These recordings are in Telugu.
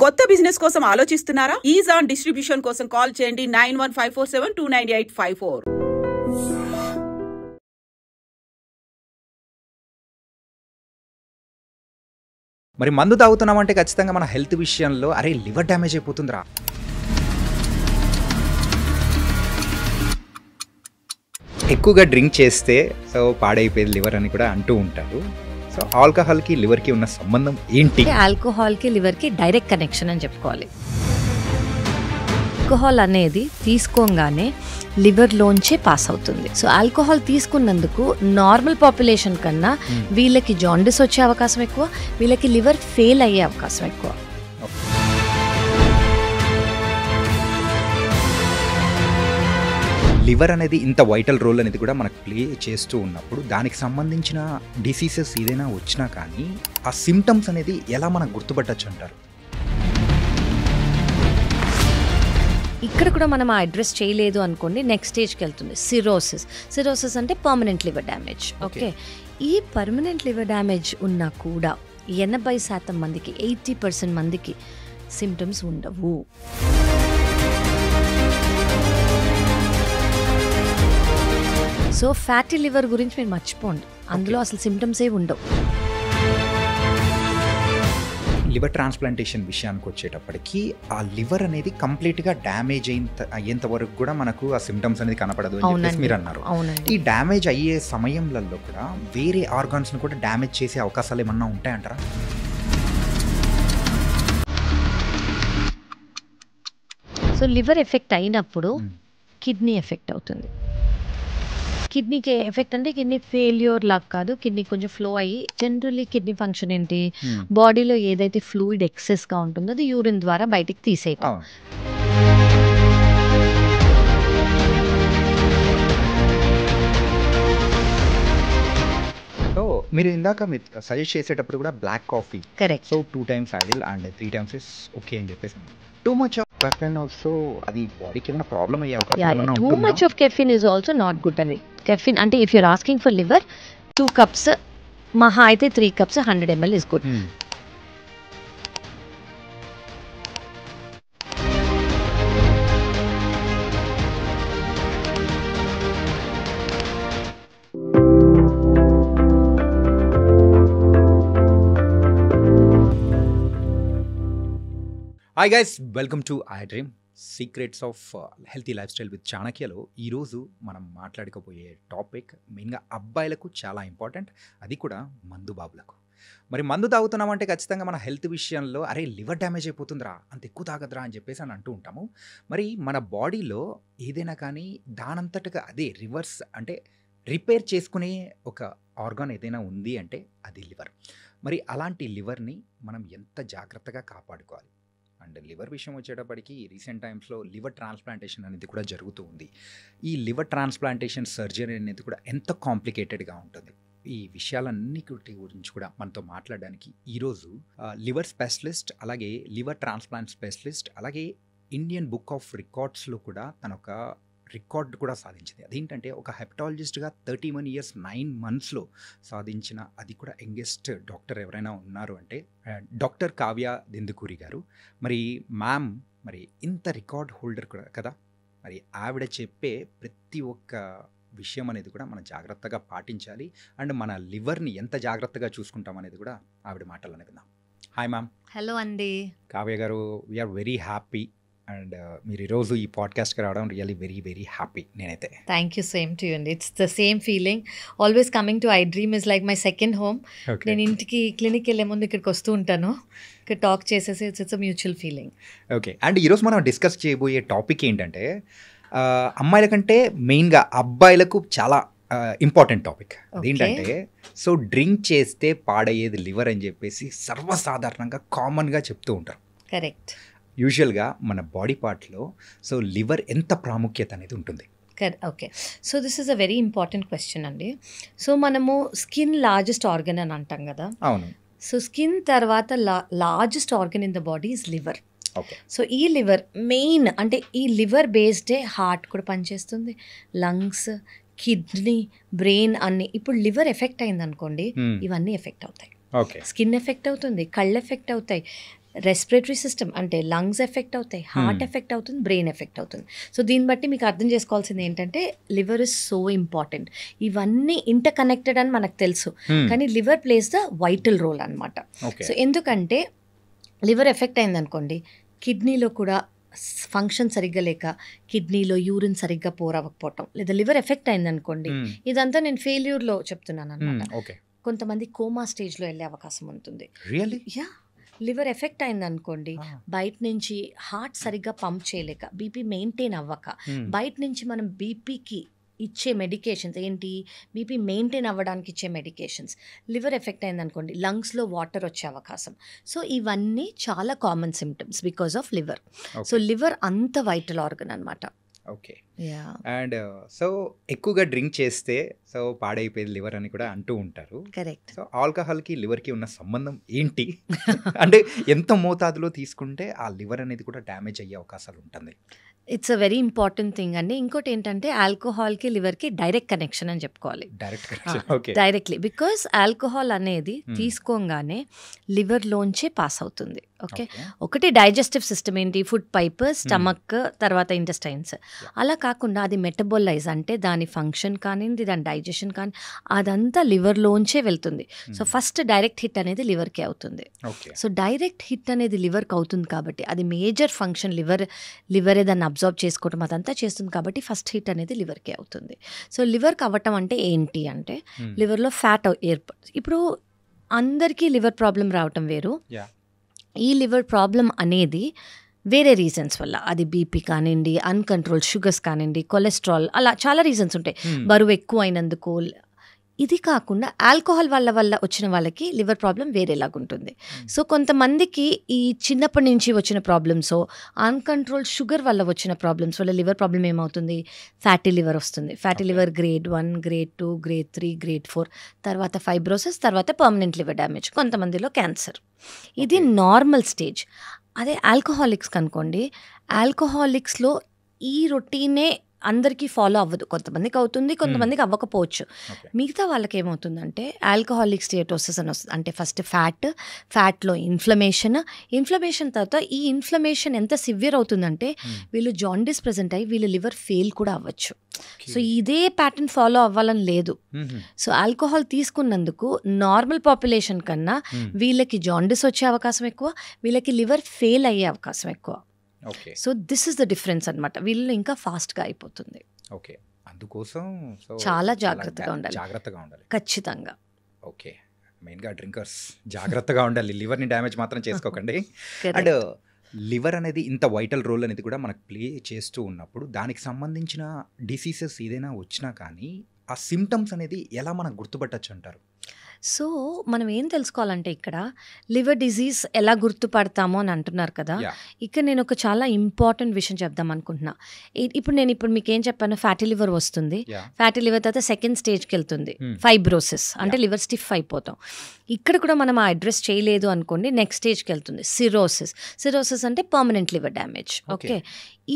కొత్త బిజినెస్ కోసం ఆలోచిస్తున్నారా? ఈజ్ ఆన్ డిస్ట్రిబ్యూషన్ కోసం కాల్ చేయండి 9154729854. మరి మందు తాగుతున్నామంటే ఖచ్చితంగా మన హెల్త్ విషయంలో అరే లివర్ డ్యామేజ్ అయిపోతుందిరా, ఎక్కువగా డ్రింక్ చేస్తే సో పాడైపోయేది లివర్ అని కూడా అంటూ ఉంటారు. సో ఆల్కహాల్కి లివర్కి ఉన్న సంబంధం ఏంటి? ఆల్కహాల్కి లివర్కి డైరెక్ట్ కనెక్షన్ అని చెప్పుకోవాలి. ఆల్కహాల్ అనేది తీసుకోగానే లివర్లోంచే పాస్ అవుతుంది. సో ఆల్కహాల్ తీసుకున్నందుకు నార్మల్ పాపులేషన్ కన్నా వీళ్ళకి జాండిస్ వచ్చే అవకాశం ఎక్కువ, వీళ్ళకి లివర్ ఫెయిల్ అయ్యే అవకాశం ఎక్కువ. లివర్ అనేది ఇంత వైటల్ రోల్ అనేది కూడా మనకు ప్లే చేస్తూ ఉన్నప్పుడు దానికి సంబంధించిన డిసీజెస్ ఏదైనా వచ్చినా కానీ ఆ సిమ్టమ్స్ అనేది ఎలా మనం గుర్తుపట్టచ్చు అంటారు? ఇక్కడ కూడా మనం ఆ అడ్రస్ చేయలేదు అనుకోండి, నెక్స్ట్ స్టేజ్కి వెళ్తుంది సిరోసిస్. సిరోసిస్ అంటే పర్మనెంట్ లివర్ డ్యామేజ్. ఓకే, ఈ పర్మనెంట్ లివర్ డ్యామేజ్ ఉన్నా కూడా 80% మందికి 80% మందికి సిమ్టమ్స్ ఉండవు. సో ఫ్యాటీ లివర్ గురించి మీరు మర్చిపోండి, అందులో అసలు సిమ్టమ్స్ ఏ ఉండవు. లివర్ ట్రాన్స్ప్లాంటేషన్ విషయానికి వచ్చేటప్పటికి ఆ లివర్ అనేది కంప్లీట్గా డ్యామేజ్ అయ్యేంత వరకు కూడా మనకు ఆ సిమ్టమ్స్ అనేది కనపడదు అని చెప్పేసి మీరు అన్నారు. ఈ డ్యామేజ్ అయ్యే సమయంలో కూడా వేరే ఆర్గాన్స్ని కూడా డ్యామేజ్ చేసే అవకాశాలు ఏమన్నా ఉంటాయంటారా? సో లివర్ ఎఫెక్ట్ అయినప్పుడు కిడ్నీ ఎఫెక్ట్ అవుతుంది. కిడ్నీకి ఎఫెక్ట్ అంటే కిడ్నీ ఫెయిల్యూర్ లాగా కాదు, కిడ్నీ కొంచెం ఫ్లో అయ్యి, జనరల్లీ కిడ్నీ ఫంక్షన్ ఏంటి, బాడీలో ఏదైతే ఫ్లూయిడ్ ఎక్సెస్గా ఉంటుందో అది యూరిన్ ద్వారా బయటికి తీసేయటం. సో మీరు ఇందాక మీరు సజెస్ట్ చేసేటప్పుడు కూడా black coffee, correct, so 2 times ideal and 3 times is okay అని చెప్పేసి. Too much of caffeine also అది బాడీకి ఏమైనా ప్రాబ్లం అయ్యే అవకాశం? Too much of caffeine is also not good అండి. కెఫిన్ అంటే if your asking for liver 2 cups, మహా అయితే 3 cups 100 ml is good. Hi guys, welcome to iDream secrets of healthy life style with చాణక్యలో ఈరోజు మనం మాట్లాడుకోబోయే టాపిక్ మెయిన్గా అబ్బాయిలకు చాలా ఇంపార్టెంట్, అది కూడా మందు బాబులకు. మరి మందు తాగుతున్నామంటే ఖచ్చితంగా మన హెల్త్ విషయంలో అరే లివర్ డ్యామేజ్ అయిపోతుందిరా, అంత ఎక్కువ తాగదురా అని చెప్పేసి అని అంటూ ఉంటాము. మరి మన బాడీలో ఏదైనా కానీ దానంతటగా అదే రివర్స్ అంటే రిపేర్ చేసుకునే ఒక ఆర్గాన్ ఏదైనా ఉంది అంటే అది లివర్. మరి అలాంటి లివర్ని మనం ఎంత జాగ్రత్తగా కాపాడుకోవాలి? అండ్ లివర్ విషయం వచ్చేటప్పటికి రీసెంట్ టైమ్స్లో లివర్ ట్రాన్స్ప్లాంటేషన్ అనేది కూడా జరుగుతూ ఉంది. ఈ లివర్ ట్రాన్స్ప్లాంటేషన్ సర్జరీ అనేది కూడా ఎంత కాంప్లికేటెడ్గా ఉంటుంది. ఈ విషయాలన్నిటి గురించి కూడా మనతో మాట్లాడడానికి ఈరోజు లివర్ స్పెషలిస్ట్, అలాగే లివర్ ట్రాన్స్ప్లాంట్ స్పెషలిస్ట్, అలాగే ఇండియన్ బుక్ ఆఫ్ రికార్డ్స్లో కూడా తన ఒక రికార్డ్ కూడా సాధించింది. అదేంటంటే ఒక హెపటాలజిస్ట్గా 31 years 9 months సాధించిన, అది కూడా యంగెస్ట్ డాక్టర్ ఎవరైనా ఉన్నారు అంటే డాక్టర్ కావ్య దిందుకూరి గారు. మరి మ్యామ్ మరి ఇంత రికార్డ్ హోల్డర్ కూడా కదా, మరి ఆవిడ చెప్పే ప్రతి ఒక్క విషయం అనేది కూడా మనం జాగ్రత్తగా పాటించాలి. అండ్ మన లివర్ని ఎంత జాగ్రత్తగా చూసుకుంటాం అనేది కూడా ఆవిడ మాటలోనే విందాం. Hi ma'am. హలో అండి. కావ్య గారు, వీఆర్ వెరీ హ్యాపీ అండ్ మీరు ఈరోజు ఈ పాడ్కాస్ట్కి రావడం రియల్లీ వెరీ వెరీ హ్యాపీ. నేనైతే thank you, same to you అండి. It's the same feeling. Always coming to iDream is like my second home. నేను ఇంటికి క్లినిక్ వెళ్ళే ముందు ఇక్కడికి వస్తూ ఉంటాను, ఇక్కడ టాక్ చేసేసి it's a mutual feeling. Okay, and ఈరోజు మనం డిస్కస్ చేయబోయే టాపిక్ ఏంటంటే అమ్మాయిల కంటే మెయిన్గా అబ్బాయిలకు చాలా ఇంపార్టెంట్ టాపిక్. అదేంటంటే సో డ్రింక్ చేస్తే పాడయ్యేది లివర్ అని చెప్పేసి సర్వసాధారణంగా కామన్గా చెప్తూ ఉంటారు. కరెక్ట్. యూజువల్గా మన బాడీ పార్ట్లో సో లివర్ ఎంత ప్రాముఖ్యత అనేది ఉంటుంది? Okay, so this is a very important question అండి. సో మనము స్కిన్ లార్జెస్ట్ ఆర్గన్ అని అంటాం కదా. అవును. సో స్కిన్ తర్వాత largest organ in the body is liver. Okay. So ఈ లివర్ మెయిన్ అంటే ఈ లివర్ బేస్డే హార్ట్ కూడా పనిచేస్తుంది, లంగ్స్, కిడ్నీ, బ్రెయిన్ అన్ని. ఇప్పుడు లివర్ ఎఫెక్ట్ అయింది అనుకోండి, ఇవన్నీ ఎఫెక్ట్ అవుతాయి. ఓకే. స్కిన్ ఎఫెక్ట్ అవుతుంది, కళ్ళు ఎఫెక్ట్ అవుతాయి, రెస్పిరేటరీ సిస్టమ్ అంటే లంగ్స్ ఎఫెక్ట్ అవుతాయి, హార్ట్ ఎఫెక్ట్ అవుతుంది, బ్రెయిన్ ఎఫెక్ట్ అవుతుంది. సో దీన్ని బట్టి మీకు అర్థం చేసుకోవాల్సింది ఏంటంటే లివర్ ఇస్ సో ఇంపార్టెంట్. ఇవన్నీ ఇంటర్ కనెక్టెడ్ అని మనకు తెలుసు, కానీ liver plays the vital role అనమాట. సో ఎందుకంటే లివర్ ఎఫెక్ట్ అయిందనుకోండి, కిడ్నీలో కూడా ఫంక్షన్ సరిగ్గా లేక కిడ్నీలో యూరిన్ సరిగ్గా పోరవకపోవటం, లేదా లివర్ ఎఫెక్ట్ అయిందనుకోండి, ఇదంతా నేను ఫెయిల్యూర్లో చెప్తున్నాను అనమాట. కొంతమంది కోమా స్టేజ్లో వెళ్ళే అవకాశం ఉంటుంది. యా, లివర్ ఎఫెక్ట్ అయిందనుకోండి, బయట నుంచి హార్ట్ సరిగ్గా పంప్ చేయలేక, బీపీ మెయింటైన్ అవ్వక, బయట నుంచి మనం బీపీకి ఇచ్చే మెడికేషన్స్ ఏంటి, బీపీ మెయింటైన్ అవ్వడానికి ఇచ్చే మెడికేషన్స్, లివర్ ఎఫెక్ట్ అయిందనుకోండి లంగ్స్లో వాటర్ వచ్చే అవకాశం. సో ఇవన్నీ చాలా common symptoms because of liver. So liver అంత వైటల్ ఆర్గన్ అనమాట. ఓకే. అండ్ సో ఎక్కువగా డ్రింక్ చేస్తే సో పాడైపోయేది లివర్ అని కూడా అంటూ ఉంటారు. కరెక్ట్. సో ఆల్కహాల్కి లివర్కి ఉన్న సంబంధం ఏంటి? అంటే ఎంత మోతాదులో తీసుకుంటే ఆ లివర్ అనేది కూడా డ్యామేజ్ అయ్యే అవకాశాలు ఉంటుంది? It's a very important thing అండి. ఇంకోటి ఏంటంటే ఆల్కహాల్కి లివర్కి డైరెక్ట్ కనెక్షన్ అని చెప్పుకోవాలి. డైరెక్ట్లీ, బికాస్ ఆల్కహాల్ అనేది తీసుకోగానే లివర్లోంచే పాస్ అవుతుంది. ఓకే, ఒకటి డైజెస్టివ్ సిస్టమ్ ఏంటి, ఫుడ్ పైప్, స్టమక్, తర్వాత ఇంటెస్టైన్స్. అలా కాకుండా అది మెటబోలైజ్ అంటే దాని ఫంక్షన్ కానివ్వండి, దాని డైజెషన్ కానీ అదంతా లివర్లోంచే వెళ్తుంది. సో ఫస్ట్ డైరెక్ట్ హిట్ అనేది లివర్కే అవుతుంది. సో డైరెక్ట్ హిట్ అనేది లివర్కి అవుతుంది కాబట్టి అది మేజర్ ఫంక్షన్, లివరే దాన్ని అబ్జర్వ్ చేసుకోవటం అదంతా చేస్తుంది కాబట్టి ఫస్ట్ హిట్ అనేది లివర్కే అవుతుంది. సో లివర్కి అవ్వటం అంటే ఏంటి అంటే లివర్లో ఫ్యాట్ ఇప్పుడు అందరికీ లివర్ ప్రాబ్లం రావటం వేరు. ఈ లివర్ ప్రాబ్లం అనేది వేరే రీజన్స్ వల్ల, అది బీపీ కానివ్వండి, అన్కంట్రోల్ షుగర్స్ కానివ్వండి, కొలెస్ట్రాల్, అలా చాలా రీజన్స్ ఉంటాయి. బరువు ఎక్కువ అయినందుకు. ఇది కాకుండా ఆల్కహాల్ వల్ల వచ్చిన వాళ్ళకి లివర్ ప్రాబ్లం వేరేలాగుంటుంది. సో కొంతమందికి ఈ చిన్నప్పటి నుంచి వచ్చిన ప్రాబ్లమ్స్, అన్కంట్రోల్ షుగర్ వల్ల వచ్చిన ప్రాబ్లమ్స్ వల్ల లివర్ ప్రాబ్లం ఏమవుతుంది, ఫ్యాటీ లివర్ వస్తుంది. Fatty liver grade 1, grade 2, grade 3, grade 4, తర్వాత ఫైబ్రోసిస్, తర్వాత పర్మనెంట్ లివర్ డ్యామేజ్, కొంతమందిలో క్యాన్సర్. ఇది నార్మల్ స్టేజ్. అదే ఆల్కహాలిక్స్ కనుకోండి, ఆల్కహాలిక్స్లో ఈ రొటీనే అందరికీ ఫాలో అవ్వదు. కొంతమందికి అవుతుంది, కొంతమందికి అవ్వకపోవచ్చు. మిగతా వాళ్ళకి ఏమవుతుందంటే ఆల్కహాలిక్ స్టేటోసిస్ అని వస్తుంది. అంటే ఫస్ట్ ఫ్యాట్లో ఇన్ఫ్లమేషన్ తర్వాత ఈ ఇన్ఫ్లమేషన్ ఎంత సివియర్ అవుతుందంటే వీళ్ళు జాండిస్ ప్రెజెంట్ అయ్యి వీళ్ళు లివర్ ఫెయిల్ కూడా అవ్వచ్చు. సో ఇదే ప్యాటర్న్ ఫాలో అవ్వాలని లేదు. సో ఆల్కహాల్ తీసుకున్నందుకు నార్మల్ పాపులేషన్ కన్నా వీళ్ళకి జాండిస్ వచ్చే అవకాశం ఎక్కువ, వీళ్ళకి లివర్ ఫెయిల్ అయ్యే అవకాశం ఎక్కువ. So this is the difference అనమాట. వీళ్ళు ఇంకా ఫాస్ట్గా అయిపోతుంది. ఓకే, అందుకోసం చాలా జాగ్రత్తగా ఉండాలి. ఖచ్చితంగా. ఓకే, మెయిన్గా డ్రింకర్స్ జాగ్రత్తగా ఉండాలి, లివర్ని డ్యామేజ్ మాత్రం చేసుకోకండి. అండ్ లివర్ అనేది ఇంత వైటల్ రోల్ అనేది కూడా మనకు ప్లే చేస్తూ ఉన్నప్పుడు దానికి సంబంధించిన డిసీజెస్ ఏదైనా వచ్చినా కానీ ఆ సిమ్టమ్స్ అనేది ఎలా మనం గుర్తుపట్టచ్చు అంటారు? సో మనం ఏం తెలుసుకోవాలంటే ఇక్కడ లివర్ డిజీజ్ ఎలా గుర్తుపడతామో అని అంటున్నారు కదా, ఇక్కడ నేను ఒక చాలా ఇంపార్టెంట్ విషయం చెప్దాం అనుకుంటున్నా. ఇప్పుడు మీకు ఏం చెప్పాను, ఫ్యాటీ లివర్ వస్తుంది. ఫ్యాటీ లివర్ తర్వాత సెకండ్ స్టేజ్కి వెళ్తుంది, ఫైబ్రోసిస్ అంటే లివర్ స్టిఫ్ అయిపోతాం. ఇక్కడ కూడా మనం ఆ అడ్రస్ చేయలేదు అనుకోండి, నెక్స్ట్ స్టేజ్కి వెళ్తుంది సిరోసిస్ అంటే పర్మనెంట్ లివర్ డ్యామేజ్. ఓకే,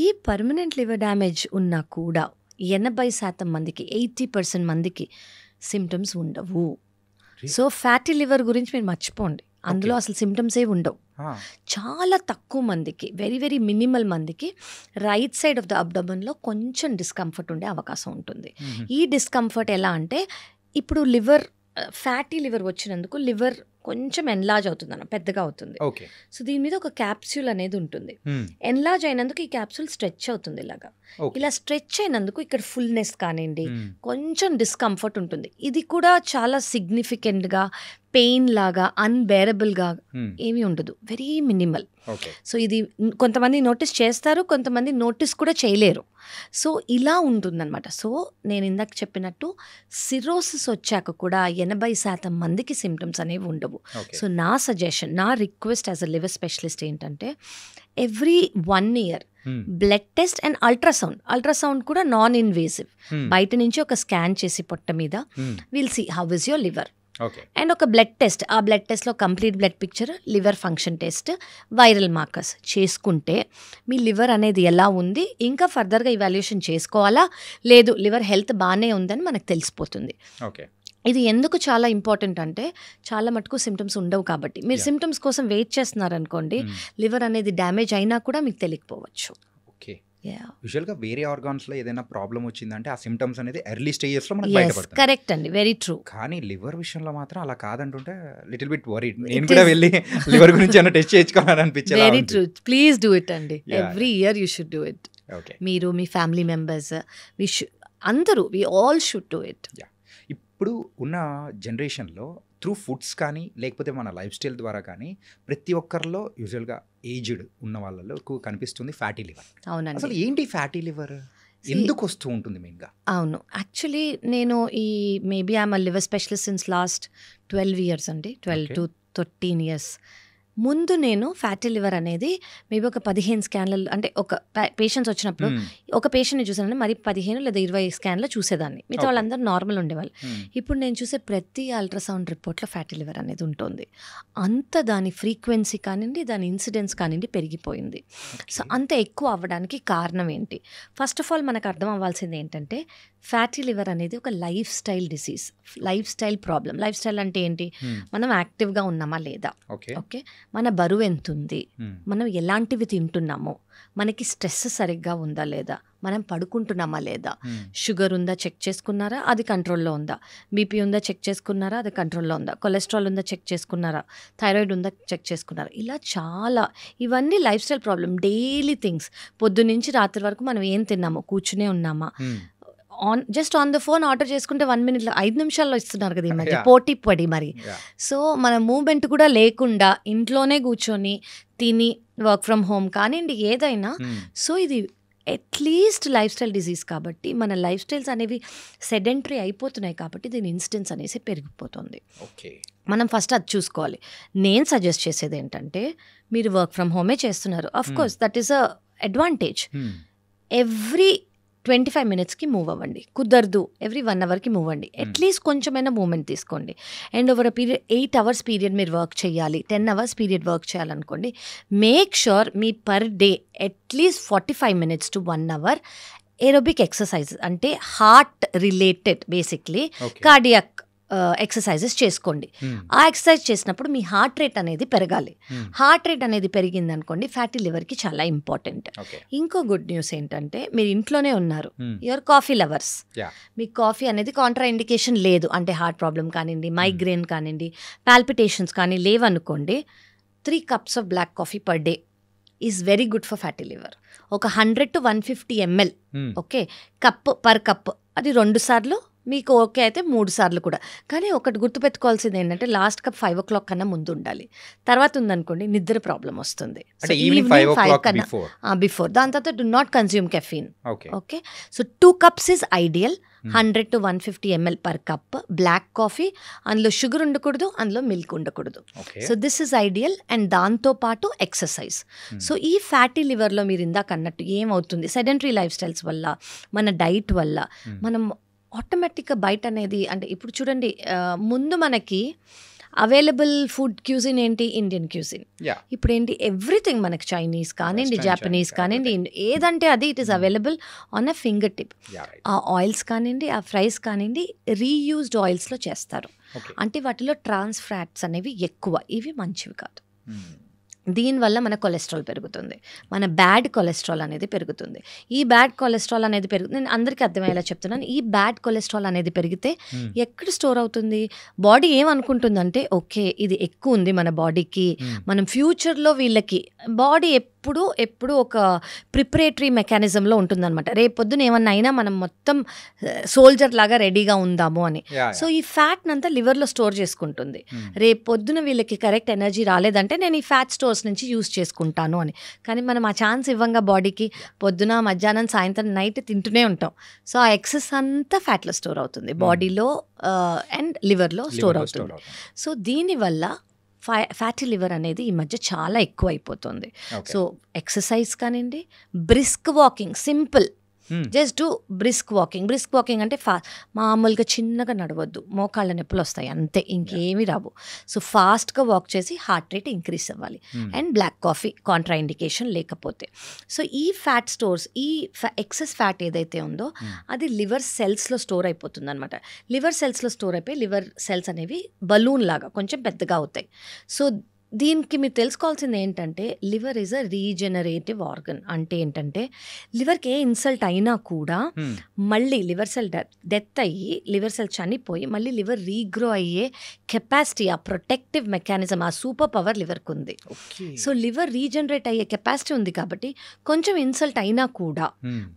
ఈ పర్మనెంట్ లివర్ డ్యామేజ్ ఉన్నా కూడా 80% మందికి 80% మందికి సిమ్టమ్స్ ఉండవు. సో ఫ్యాటీ లివర్ గురించి మీరు మర్చిపోండి, అందులో అసలు సిమ్టమ్స్ ఏ ఉండవు. చాలా తక్కువ మందికి, వెరీ వెరీ మినిమల్ మందికి రైట్ సైడ్ ఆఫ్ ద అబ్డమన్లో కొంచెం డిస్కంఫర్ట్ ఉండే అవకాశం ఉంటుంది. ఈ డిస్కంఫర్ట్ ఎలా అంటే ఇప్పుడు ఫ్యాటీ లివర్ వచ్చినందుకు లివర్ కొంచెం ఎన్లార్జ్ అవుతుంది అన్న, పెద్దగా అవుతుంది. సో దీని మీద ఒక క్యాప్సూల్ అనేది ఉంటుంది. ఎన్లార్జ్ అయినందుకు ఈ క్యాప్సూల్ స్ట్రెచ్ అవుతుంది. ఇలా స్ట్రెచ్ అయినందుకు ఇక్కడ ఫుల్నెస్ కానివ్వండి, కొంచెం డిస్కంఫర్ట్ ఉంటుంది. ఇది కూడా చాలా సిగ్నిఫికెంట్గా పెయిన్ లాగా అన్బేరబుల్గా ఏమీ ఉండదు, వెరీ మినిమల్. సో ఇది కొంతమంది నోటీస్ చేస్తారు, కొంతమంది నోటీస్ కూడా చేయలేరు. సో ఇలా ఉంటుందన్నమాట. సో నేను ఇందాక చెప్పినట్టు సిరోసిస్ వచ్చాక కూడా 80% మందికి సిమ్టమ్స్ అనేవి ఉండవు. సో నా సజెషన్, నా request as a liver specialist ఏంటంటే every 1 year blood test and ultrasound కూడా నాన్ ఇన్వేసివ్, బయట నుంచి ఒక స్కాన్ చేసి పొట్ట మీద will see how is your liver. And ఒక బ్లడ్ టెస్ట్, ఆ బ్లడ్ టెస్ట్లో complete blood picture, liver function test, viral markers చేసుకుంటే మీ లివర్ అనేది ఎలా ఉంది, ఇంకా ఫర్దర్గా ఇవాల్యుయేషన్ చేసుకోవాలా లేదు లివర్ హెల్త్ బాగానే ఉందని మనకు తెలిసిపోతుంది. ఇది ఎందుకు చాలా ఇంపార్టెంట్ అంటే చాలా మటుకు సిమ్టమ్స్ ఉండవు కాబట్టి. మీరు సిమ్టమ్స్ కోసం వెయిట్ చేస్తున్నారనుకోండి, లివర్ అనేది డ్యామేజ్ అయినా కూడా మీకు తెలియకపోవచ్చు. ఓకే. యూజువల్గా వేరే ఆర్గాన్స్లో ఏదైనా ప్రాబ్లం వచ్చిందంటే ఆ సిమ్టమ్స్ అనేది ఎర్లీ స్టేజెస్లో మనకు బయటపడుతుంది. కరెక్ట్ అండి, వెరీ ట్రూ. కానీ లివర్ విషయంలో మాత్రం అలా కాదంటుంటే లిటిల్ బిట్ వరీడ్. నేను కూడా వెళ్ళి లివర్ గురించి ఏమైనా టెస్ట్ చేయించుకోవాలని అనిపించింది. Very true, please do it అండి. Every year you should do it. Okay. మీరు, మీ ఫ్యామిలీ మెంబర్స్, అందరూ, we all should do it. ఇప్పుడు ఉన్న జనరేషన్లో త్రూ ఫుడ్స్ కానీ లేకపోతే మన లైఫ్ స్టైల్ ద్వారా కానీ ప్రతి ఒక్కరిలో యూజువల్గా ఏజ్డ్ ఉన్న వాళ్ళలో కనిపిస్తుంది ఫ్యాటీ లివర్. అవునండి. అసలు ఏంటి ఫ్యాటీ లివర్, ఎందుకు వస్తూ ఉంటుంది మెయిన్గా? అవును, యాక్చువల్లీ నేను maybe I'm liver specialist since last 12 years అండి, 12 to 13 years. ముందు నేను ఫ్యాటీ లివర్ అనేది మేబీ ఒక 15 స్కాన్లు, అంటే ఒక పేషెంట్స్ వచ్చినప్పుడు ఒక పేషెంట్ని చూసానంటే మరి 15 లేదా 20 స్కాన్లో చూసేదాన్ని. మిగతా వాళ్ళందరూ నార్మల్ ఉండేవాళ్ళు. ఇప్పుడు నేను చూసే ప్రతి అల్ట్రాసౌండ్ రిపోర్ట్లో ఫ్యాటీ లివర్ అనేది ఉంటుంది. అంత దాని ఫ్రీక్వెన్సీ కానివ్వండి, దాని ఇన్సిడెన్స్ కానివ్వండి పెరిగిపోయింది. సో అంత ఎక్కువ అవ్వడానికి కారణం ఏంటి? ఫస్ట్ ఆఫ్ ఆల్ మనకు అర్థం అవ్వాల్సింది ఏంటంటే ఫ్యాటీ లివర్ అనేది ఒక life style disease, life style problem. Life style అంటే ఏంటి? మనం యాక్టివ్గా ఉన్నామా లేదా, ఓకే, మన బరువు ఎంత ఉంది, మనం ఎలాంటివి తింటున్నాము, మనకి స్ట్రెస్ సరిగ్గా ఉందా లేదా, మనం పడుకుంటున్నామా లేదా, షుగర్ ఉందా చెక్ చేసుకున్నారా, అది కంట్రోల్లో ఉందా, బీపీ ఉందా చెక్ చేసుకున్నారా, అది కంట్రోల్లో ఉందా, కొలెస్ట్రాల్ ఉందా చెక్ చేసుకున్నారా, థైరాయిడ్ ఉందా చెక్ చేసుకున్నారా, ఇలా చాలా, ఇవన్నీ life style problem, daily things. పొద్దున్నుంచి రాత్రి వరకు మనం ఏం తిన్నామో, కూర్చునే ఉన్నామా, just on the phone order చేసుకుంటే 1 minute 5 నిమిషాల్లో ఇస్తున్నారు కదా ఈ మధ్య, పోటీ పడి మరి. సో మన మూవ్మెంట్ కూడా లేకుండా ఇంట్లోనే కూర్చొని తిని, వర్క్ ఫ్రమ్ హోమ్ కానివ్వండి ఏదైనా, సో ఇది అట్లీస్ట్ లైఫ్ స్టైల్ డిజీజ్ కాబట్టి మన లైఫ్ స్టైల్స్ అనేవి సెడెంటరీ అయిపోతున్నాయి కాబట్టి దీని ఇన్సిడెన్స్ అనేసి పెరిగిపోతుంది. మనం ఫస్ట్ అది చూసుకోవాలి. నేను సజెస్ట్ చేసేది ఏంటంటే మీరు వర్క్ ఫ్రమ్ హోమే చేస్తున్నారు, of course that is a advantage. Every 25 minutesకి మూవ్ అవ్వండి, కుదరదు ఎవ్రీ 1 hourకి మూవ్ అవ్వండి, అట్లీస్ట్ కొంచెమైనా మూవ్మెంట్ తీసుకోండి. And over a period 8 hours period మీరు వర్క్ చేయాలి, 10 hours పీరియడ్ వర్క్ చేయాలనుకోండి, మేక్ షూర్ మీ per day at least 45 minutes to 1 hour aerobic exercises, అంటే heart related basically cardiac exercises చేసుకోండి. ఆ ఎక్సర్సైజ్ చేసినప్పుడు మీ హార్ట్ రేట్ అనేది పెరగాలి. హార్ట్ రేట్ అనేది పెరిగింది అనుకోండి ఫ్యాటీ లివర్కి చాలా ఇంపార్టెంట్. ఇంకో గుడ్ న్యూస్ ఏంటంటే మీరు ఇంట్లోనే ఉన్నారు, యువర్ కాఫీ లవర్స్, మీకు కాఫీ అనేది కాంట్రా ఇండికేషన్ లేదు, అంటే హార్ట్ ప్రాబ్లం కానివ్వండి, మైగ్రేన్ కానివ్వండి, పాల్పిటేషన్స్ కానీ లేవనుకోండి, 3 cups of black coffee per day is very good for fatty liver. ఒక 100 to 150 ml, okay, per cup, అది 2 సార్లు మీకు ఓకే అయితే 3 సార్లు కూడా. కానీ ఒకటి గుర్తుపెట్టుకోవాల్సింది ఏంటంటే లాస్ట్ కప్ 5 o'clock కన్నా ముందు ఉండాలి. తర్వాత ఉందనుకోండి నిద్ర ప్రాబ్లం వస్తుంది. ఈవినింగ్ 5 కన్నా బిఫోర్. దాని తర్వాత do not consume caffeine. Okay, so 2 cups is ideal. 100 to 150 ml per cup black coffee, అందులో షుగర్ ఉండకూడదు, అందులో మిల్క్ ఉండకూడదు. So this is ideal. And దాంతోపాటు ఎక్సర్సైజ్. సో ఈ ఫ్యాటీ లివర్లో మీరు ఇందాక అన్నట్టు ఏమవుతుంది, సెడెంటరీ లైఫ్ స్టైల్స్ వల్ల, మన డైట్ వల్ల మనం ఆటోమేటిక్గా బయట అనేది, అంటే ఇప్పుడు చూడండి ముందు మనకి అవైలబుల్ ఫుడ్ క్యూజిన్ ఏంటి, ఇండియన్ క్యూజిన్. ఇప్పుడు ఏంటి ఎవ్రీథింగ్ మనకి చైనీస్ కానివ్వండి, జాపనీస్ కానివ్వండి, ఏదంటే అది it is available on a finger tip. ఆ ఆయిల్స్ కానివ్వండి, ఆ ఫ్రైస్ కానివ్వండి రీయూజ్డ్ ఆయిల్స్లో చేస్తారు, అంటే వాటిలో ట్రాన్స్ ఫ్యాట్స్ అనేవి ఎక్కువ, ఇవి మంచివి కాదు. దీనివల్ల మన కొలెస్ట్రాల్ పెరుగుతుంది, మన బ్యాడ్ కొలెస్ట్రాల్ అనేది పెరుగుతుంది. ఈ బ్యాడ్ కొలెస్ట్రాల్ అనేది నేను అందరికీ అర్థమయ్యేలా చెప్తున్నాను. ఈ బ్యాడ్ కొలెస్ట్రాల్ అనేది పెరిగితే ఎక్కడ స్టోర్ అవుతుంది? బాడీ ఏమనుకుంటుందంటే ఓకే ఇది ఎక్కువ ఉంది మన బాడీకి, మనం ఫ్యూచర్లో వీళ్ళకి బాడీ ఎప్పుడు ఒక ప్రిపరేటరీ మెకానిజంలో ఉంటుందన్నమాట. రేపు పొద్దున ఏమన్నా అయినా మనం మొత్తం సోల్జర్ లాగా రెడీగా ఉందాము అని. సో ఈ ఫ్యాట్ అంతా లివర్లో స్టోర్ చేసుకుంటుంది. రేపు పొద్దున వీళ్ళకి కరెక్ట్ ఎనర్జీ రాలేదంటే నేను ఈ ఫ్యాట్ స్టోర్స్ నుంచి యూస్ చేసుకుంటాను అని. కానీ మనం ఆ ఛాన్స్ ఇవ్వంగా బాడీకి, పొద్దున మధ్యాహ్నం సాయంత్రం నైట్ తింటూనే ఉంటాం. సో ఆ ఎక్సెస్ అంతా ఫ్యాట్లో స్టోర్ అవుతుంది, బాడీలో అండ్ లివర్లో స్టోర్ అవుతుంది. సో దీనివల్ల ఫ్యాటీ లివర్ అనేది ఈ మధ్య చాలా ఎక్కువ అయిపోతుంది. సో ఎక్సర్సైజ్ కానివ్వండి, brisk walking, simple just do brisk walking అంటే మామూలుగా చిన్నగా నడవద్దు, మోకాళ్ళ నొప్పులు వస్తాయి అంతే, ఇంకేమీ రావు. సో ఫాస్ట్గా వాక్ చేసి హార్ట్ రేట్ ఇంక్రీజ్ అవ్వాలి. And black coffee contra indication లేకపోతే. సో ఈ ఫ్యాట్ స్టోర్స్, ఈ ఎక్సెస్ ఫ్యాట్ ఏదైతే ఉందో అది లివర్ సెల్స్లో స్టోర్ అయిపోతుంది అనమాట. లివర్ సెల్స్లో స్టోర్ అయిపోయి లివర్ సెల్స్ అనేవి బలూన్ లాగా కొంచెం పెద్దగా అవుతాయి. సో దీనికి మీరు తెలుసుకోవాల్సింది ఏంటంటే liver is a regenerative organ. అంటే ఏంటంటే లివర్కి ఏ ఇన్సల్ట్ అయినా కూడా మళ్ళీ లివర్ సెల్ డెత్ అయ్యి లివర్ సెల్ చనిపోయి మళ్ళీ లివర్ రీగ్రో అయ్యే కెపాసిటీ, ఆ ప్రొటెక్టివ్ మెకానిజం, ఆ సూపర్ పవర్ లివర్కి ఉంది. సో లివర్ రీజనరేట్ అయ్యే కెపాసిటీ ఉంది కాబట్టి కొంచెం ఇన్సల్ట్ అయినా కూడా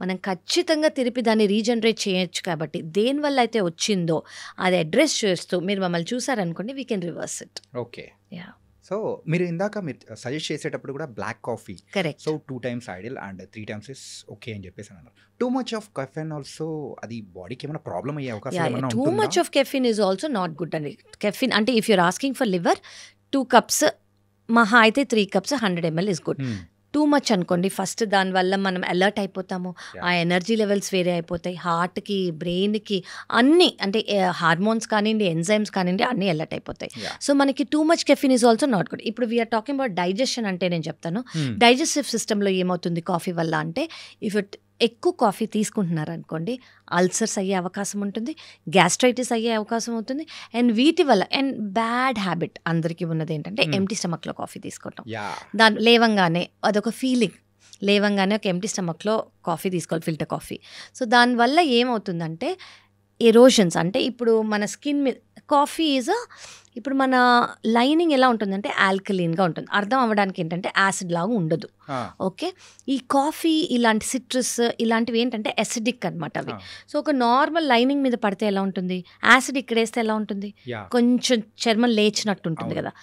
మనం ఖచ్చితంగా తిరిపి దాన్ని రీజనరేట్ చేయొచ్చు. కాబట్టి దేనివల్ల అయితే వచ్చిందో అది అడ్రస్ చేస్తూ మీరు మమ్మల్ని చూసారనుకోండి, we can reverse it. Okay. Yeah. So మీరు ఇందాక మీరు సజెస్ట్ చేసేటప్పుడు కూడా black coffee, correct. So 2 times ideal and 3 times is okay అని చెప్పేసి అన్నారు. Too much of caffeine also అది బాడీకి ఏమైనా ప్రాబ్లం అయ్యే అవకాశం ఏమైనా టూ ఉంటుందా? Much of caffeine is also not good అండి. కెఫిన్ అంటే if your asking for liver 2 cups, మహా అయితే 3 cups 100 ml is good. Too much అనుకోండి, ఫస్ట్ దానివల్ల మనం అలర్ట్ అయిపోతాము, ఆ ఎనర్జీ లెవెల్స్ వేరే అయిపోతాయి, హార్ట్కి బ్రెయిన్కి అన్నీ, అంటే హార్మోన్స్ కానివ్వండి, ఎంజైమ్స్ కానివ్వండి, అన్నీ అలర్ట్ అయిపోతాయి. సో మనకి too much caffeine is also not good. ఇప్పుడు వీఆర్ టాకింగ్ అబౌట్ డైజెషన్. అంటే నేను చెప్తాను డైజెస్టివ్ సిస్టంలో ఏమవుతుంది కాఫీ వల్ల అంటే, ఇఫ్ ఇట్ ఎక్కువ కాఫీ తీసుకుంటున్నారనుకోండి అల్సర్స్ అయ్యే అవకాశం ఉంటుంది, గ్యాస్ట్రైటిస్ అయ్యే అవకాశం అవుతుంది. అండ్ వీటి వల్ల అండ్ బ్యాడ్ హ్యాబిట్ అందరికీ ఉన్నది ఏంటంటే ఎంటీ స్టమక్లో కాఫీ తీసుకోవటం. దాని లేవంగానే అదొక ఫీలింగ్, లేవంగానే ఒక ఎంటీ స్టమక్లో కాఫీ తీసుకోవాలి, ఫిల్టర్ కాఫీ. సో దానివల్ల ఏమవుతుందంటే ఎరోషన్స్, అంటే ఇప్పుడు మన స్కిన్ మీద కాఫీ ఈజ్ ఇప్పుడు మన లైనింగ్ ఎలా ఉంటుందంటే ఆల్కలీన్గా ఉంటుంది. అర్థం అవ్వడానికి ఏంటంటే యాసిడ్ లాగా ఉండదు. ఓకే, ఈ కాఫీ ఇలాంటి సిట్రస్ ఇలాంటివి ఏంటంటే అసిడిక్ అనమాట అవి. సో ఒక నార్మల్ లైనింగ్ మీద పడితే ఎలా ఉంటుంది, యాసిడ్ ఇక్కడ వేస్తే ఎలా ఉంటుంది, కొంచెం చర్మం లేచినట్టు ఉంటుంది కదా.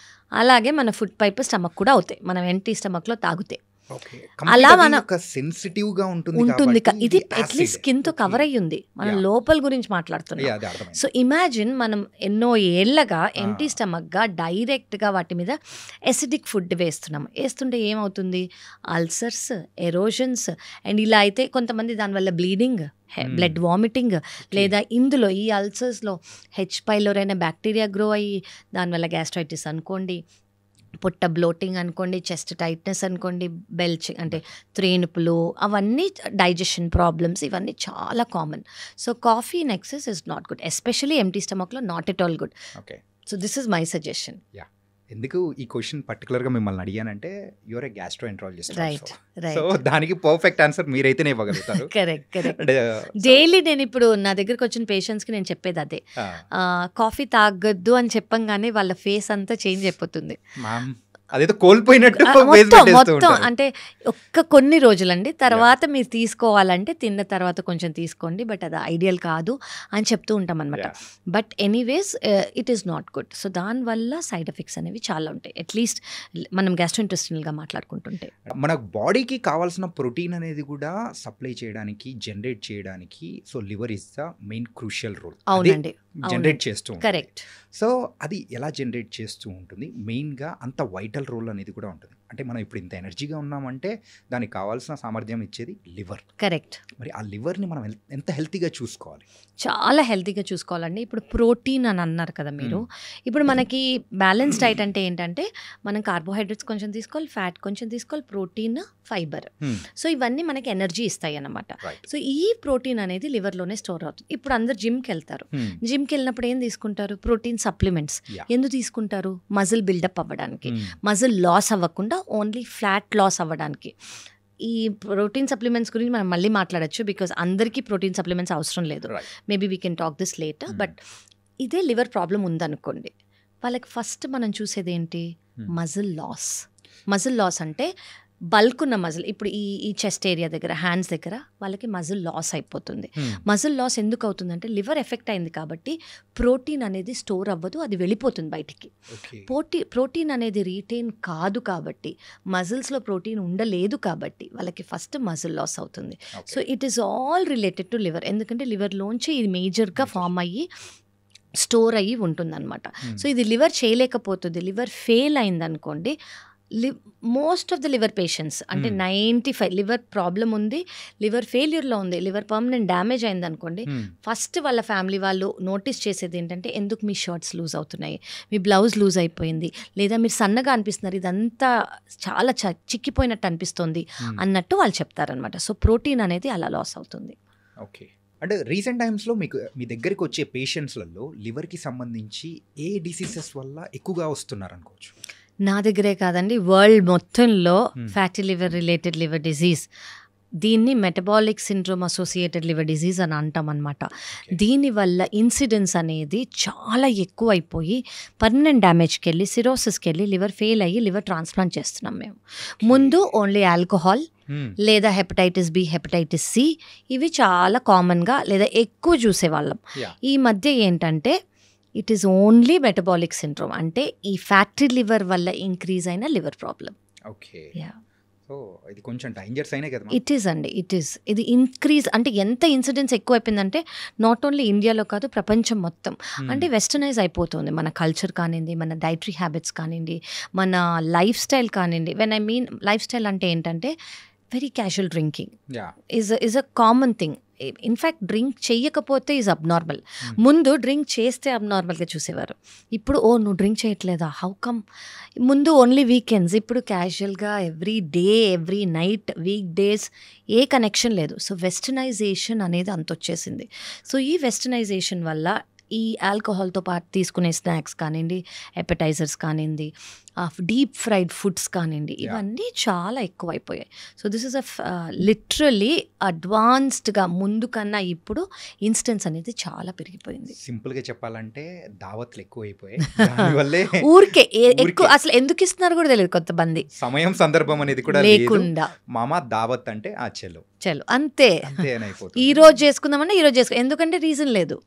అలాగే మన ఫుడ్ పైప్ స్టమక్ కూడా అవుతాయి మనం ఎంటీ స్టమక్లో తాగితే. అలా మన సెన్సిటివ్ గా ఉంటుంది. ఇది అట్లీస్ట్ స్కిన్ తో కవర్ అయ్యి ఉంది, మనం లోపల గురించి మాట్లాడుతున్నాం. సో ఇమాజిన్ మనం ఎన్నో ఏళ్లగా ఎంటీ స్టమక్ గా డైరెక్ట్ గా వాటి మీద ఎసిడిక్ ఫుడ్ వేస్తుంటే ఏమవుతుంది, అల్సర్స్, ఎరోషన్స్, అండ్ ఇలా అయితే కొంతమంది దానివల్ల బ్లీడింగ్, బ్లడ్ వామిటింగ్, లేదా ఇందులో ఈ అల్సర్స్లో హెచ్ పైలోరీ అనే బ్యాక్టీరియా గ్రో అయ్యి దానివల్ల గ్యాస్ట్రైటిస్ అనుకోండి, పొట్ట బ్లోటింగ్ అనుకోండి, చెస్ట్ టైట్నెస్ అనుకోండి, బెల్చింగ్ అంటే త్రేనుపులు, అవన్నీ డైజెషన్ ప్రాబ్లమ్స్, ఇవన్నీ చాలా common. So coffee in excess is not good, especially empty స్టమక్లో not at all good. Okay, so this is my suggestion. ఎందుకు ఈ క్వశ్చన్ పర్టికులర్గా మిమ్మల్ని అడిగానంటే your a gastroenterologist, right. So దానికి పర్ఫెక్ట్ ఆన్సర్ మీరైతేనే ఇవ్వగలుగుతారు. కరెక్ట్. డైలీ నేను ఇప్పుడు నా దగ్గరికి వచ్చిన పేషెంట్స్కి నేను చెప్పేది అదే, కాఫీ తాగొద్దు అని చెప్పంగానే వాళ్ళ ఫేస్ అంతా చేంజ్ అయిపోతుంది. అదేదో కోల్పోయినట్టు మొత్తం అంటే కొన్ని రోజులండి, తర్వాత మీరు తీసుకోవాలంటే తిన్న తర్వాత కొంచెం తీసుకోండి, బట్ అది ఐడియల్ కాదు అని చెప్తూ ఉంటాం అనమాట. But anyways it is not good. So దానివల్ల సైడ్ ఎఫెక్ట్స్ అనేవి చాలా ఉంటాయి, అట్లీస్ట్ మనం గ్యాస్ట్రోఇంటెస్టినల్గా మాట్లాడుకుంటుంటే. మన బాడీకి కావాల్సిన ప్రోటీన్ అనేది కూడా సప్లై చేయడానికి, జనరేట్ చేయడానికి, so liver is the main crucial role. అవునండి, జనరేట్ చేస్తూ కరెక్ట్. సో అది ఎలా జనరేట్ చేస్తూ ఉంటుంది, మెయిన్గా అంత వైటల్ రోల్ అనేది కూడా ఉంటుంది. అంటే మనం ఇప్పుడు ఇంత ఎనర్జీగా ఉన్నామంటే దానికి కావాల్సిన సామర్థ్యం ఇచ్చేది లివర్. కరెక్ట్. మరి ఆ లివర్ని మనం ఎంత హెల్తీగా చూసుకోవాలి? చాలా హెల్తీగా చూసుకోవాలండి. ఇప్పుడు ప్రోటీన్ అని అన్నారు కదా మీరు, ఇప్పుడు మనకి బ్యాలెన్స్ డైట్ అంటే ఏంటంటే మనం కార్బోహైడ్రేట్స్ కొంచెం తీసుకోవాలి, ఫ్యాట్ కొంచెం తీసుకోవాలి, ప్రోటీన్, ఫైబర్. సో ఇవన్నీ మనకి ఎనర్జీ ఇస్తాయి అన్నమాట. సో ఈ ప్రోటీన్ అనేది లివర్లోనే స్టోర్ అవుతుంది. ఇప్పుడు అందరు జిమ్కి వెళ్తారు, జిమ్కి వెళ్ళినప్పుడు ఏం తీసుకుంటారు, ప్రోటీన్ సప్లిమెంట్స్. ఎందుకు తీసుకుంటారు, మజిల్ బిల్డప్ అవ్వడానికి, మజిల్ లాస్ అవ్వకుండా ఓన్లీ ఫ్యాట్ లాస్ అవ్వడానికి. ఈ ప్రోటీన్ సప్లిమెంట్స్ గురించి మనం మళ్ళీ మాట్లాడచ్చు, బికాజ్ అందరికీ ప్రోటీన్ సప్లిమెంట్స్ అవసరం లేదు. Maybe we can talk this later. But ఇదే లివర్ ప్రాబ్లం ఉందనుకోండి, వాళ్ళకి ఫస్ట్ మనం చూసేది ఏంటి, మజిల్ లాస్. మజిల్ లాస్ అంటే బల్క్ ఉన్న మజిల్, ఇప్పుడు ఈ చెస్ట్ ఏరియా దగ్గర, హ్యాండ్స్ దగ్గర వాళ్ళకి మజిల్ లాస్ అయిపోతుంది. మజిల్ లాస్ ఎందుకు అవుతుందంటే లివర్ ఎఫెక్ట్ అయింది కాబట్టి ప్రోటీన్ అనేది స్టోర్ అవ్వదు, అది వెళ్ళిపోతుంది బయటికి. ప్రోటీన్ అనేది రీటైన్ కాదు కాబట్టి, మజిల్స్లో ప్రోటీన్ ఉండలేదు కాబట్టి వాళ్ళకి ఫస్ట్ మజిల్ లాస్ అవుతుంది. So it is all related to liver, ఎందుకంటే లివర్లోంచి ఇది మేజర్గా ఫామ్ అయ్యి స్టోర్ అయ్యి ఉంటుందన్నమాట. సో ఇది లివర్ చేయలేకపోతుంది, లివర్ ఫెయిల్ అయిందనుకోండి, most of the liver patients అంటే 95 లివర్ ప్రాబ్లం ఉంది, లివర్ ఫెయిల్యూర్లో ఉంది, లివర్ పర్మనెంట్ డ్యామేజ్ అయింది అనుకోండి, ఫస్ట్ వాళ్ళ ఫ్యామిలీ వాళ్ళు నోటీస్ చేసేది ఏంటంటే ఎందుకు మీ షర్ట్స్ లూజ్ అవుతున్నాయి, మీ బ్లౌజ్ లూజ్ అయిపోయింది, లేదా మీరు సన్నగా అనిపిస్తున్నారు, ఇదంతా చాలా చిక్కిపోయినట్టు అనిపిస్తుంది అన్నట్టు వాళ్ళు చెప్తారనమాట. సో ప్రోటీన్ అనేది అలా లాస్ అవుతుంది. ఓకే. అంటే రీసెంట్ టైమ్స్లో మీకు మీ దగ్గరికి వచ్చే పేషెంట్స్లలో లివర్కి సంబంధించి ఏ డిసీజెస్ వల్ల ఎక్కువగా వస్తున్నారు అనుకోవచ్చు? నా దగ్గరే కాదండి, వరల్డ్ మొత్తంలో fatty liver related liver disease, దీన్ని metabolic syndrome associated liver disease అని అంటాం అనమాట. దీనివల్ల ఇన్సిడెన్స్ అనేది చాలా ఎక్కువ అయిపోయి పర్మనెంట్ డ్యామేజ్కి వెళ్ళి సిరోసిస్కి వెళ్ళి లివర్ ఫెయిల్ అయ్యి లివర్ ట్రాన్స్ప్లాంట్ చేస్తున్నాం మేము. ముందు ఓన్లీ ఆల్కహాల్ లేదా హెపటైటిస్ బి, హెపటైటిస్ సి, ఇవి చాలా కామన్గా లేదా ఎక్కువ చూసేవాళ్ళం. ఈ మధ్య ఏంటంటే it is only metabolic syndrome, అంటే ఈ ఫ్యాటీ లివర్ వల్ల ఇంక్రీజ్ అయిన లివర్ ప్రాబ్లం. ఓకే. సో ఇది కొంచెం డేంజర్స్ అయినా కదా? ఇట్ ఈస్ అండి, ఇట్ ఈస్. ఇది ఇంక్రీజ్ అంటే ఎంత ఇన్సిడెన్స్ ఎక్కువ అయిపోయిందంటే నాట్ ఓన్లీ ఇండియాలో కాదు, ప్రపంచం మొత్తం. అంటే వెస్టర్నైజ్ అయిపోతుంది మన కల్చర్ కానివ్వండి, మన డైటరీ హ్యాబిట్స్ కానివ్వండి, మన లైఫ్ స్టైల్ కానివ్వండి. When I mean life style అంటే ఏంటంటే very casual drinking is a common thing. In fact drink చెయ్యకపోతే ఈజ్ అబ్నార్మల్. ముందు డ్రింక్ చేస్తే అబ్నార్మల్గా చూసేవారు, ఇప్పుడు ఓ నువ్వు డ్రింక్ చేయట్లేదా, హౌ కమ్. ముందు ఓన్లీ వీకెండ్స్, ఇప్పుడు క్యాజువల్గా every day, every night, week days, ఏ కనెక్షన్ లేదు. సో వెస్టర్నైజేషన్ అనేది అంత వచ్చేసింది. సో ఈ వెస్టర్నైజేషన్ వల్ల ఈ ఆల్కహాల్తో పాటు తీసుకునే స్నాక్స్ కానివ్వండి, ఎపటైజర్స్ కానివ్వండి, డీప్ ఫ్రైడ్ ఫుడ్స్ కానివ్వండి, ఇవన్నీ చాలా ఎక్కువైపోయాయి. సో దిస్ ఇస్ లిటరలీ అడ్వాన్స్డ్గా ముందు కన్నా ఇప్పుడు ఇన్సిడెన్స్ అనేది చాలా పెరిగిపోయింది. సింపుల్గా చెప్పాలంటే దావత్లు ఎక్కువైపోయాయి. ఊరికే ఎక్కువ అసలు ఎందుకు ఇస్తున్నారు కూడా తెలియదు కొంతమంది. సమయం సందర్భం అనేది కూడా లేకుండా మామ దావత్ అంటే ఆ చెల్లు అంతే, ఈ రోజు చేసుకుందామన్నా ఈ రోజు చేసుకో, ఎందుకంటే రీజన్ లేదు.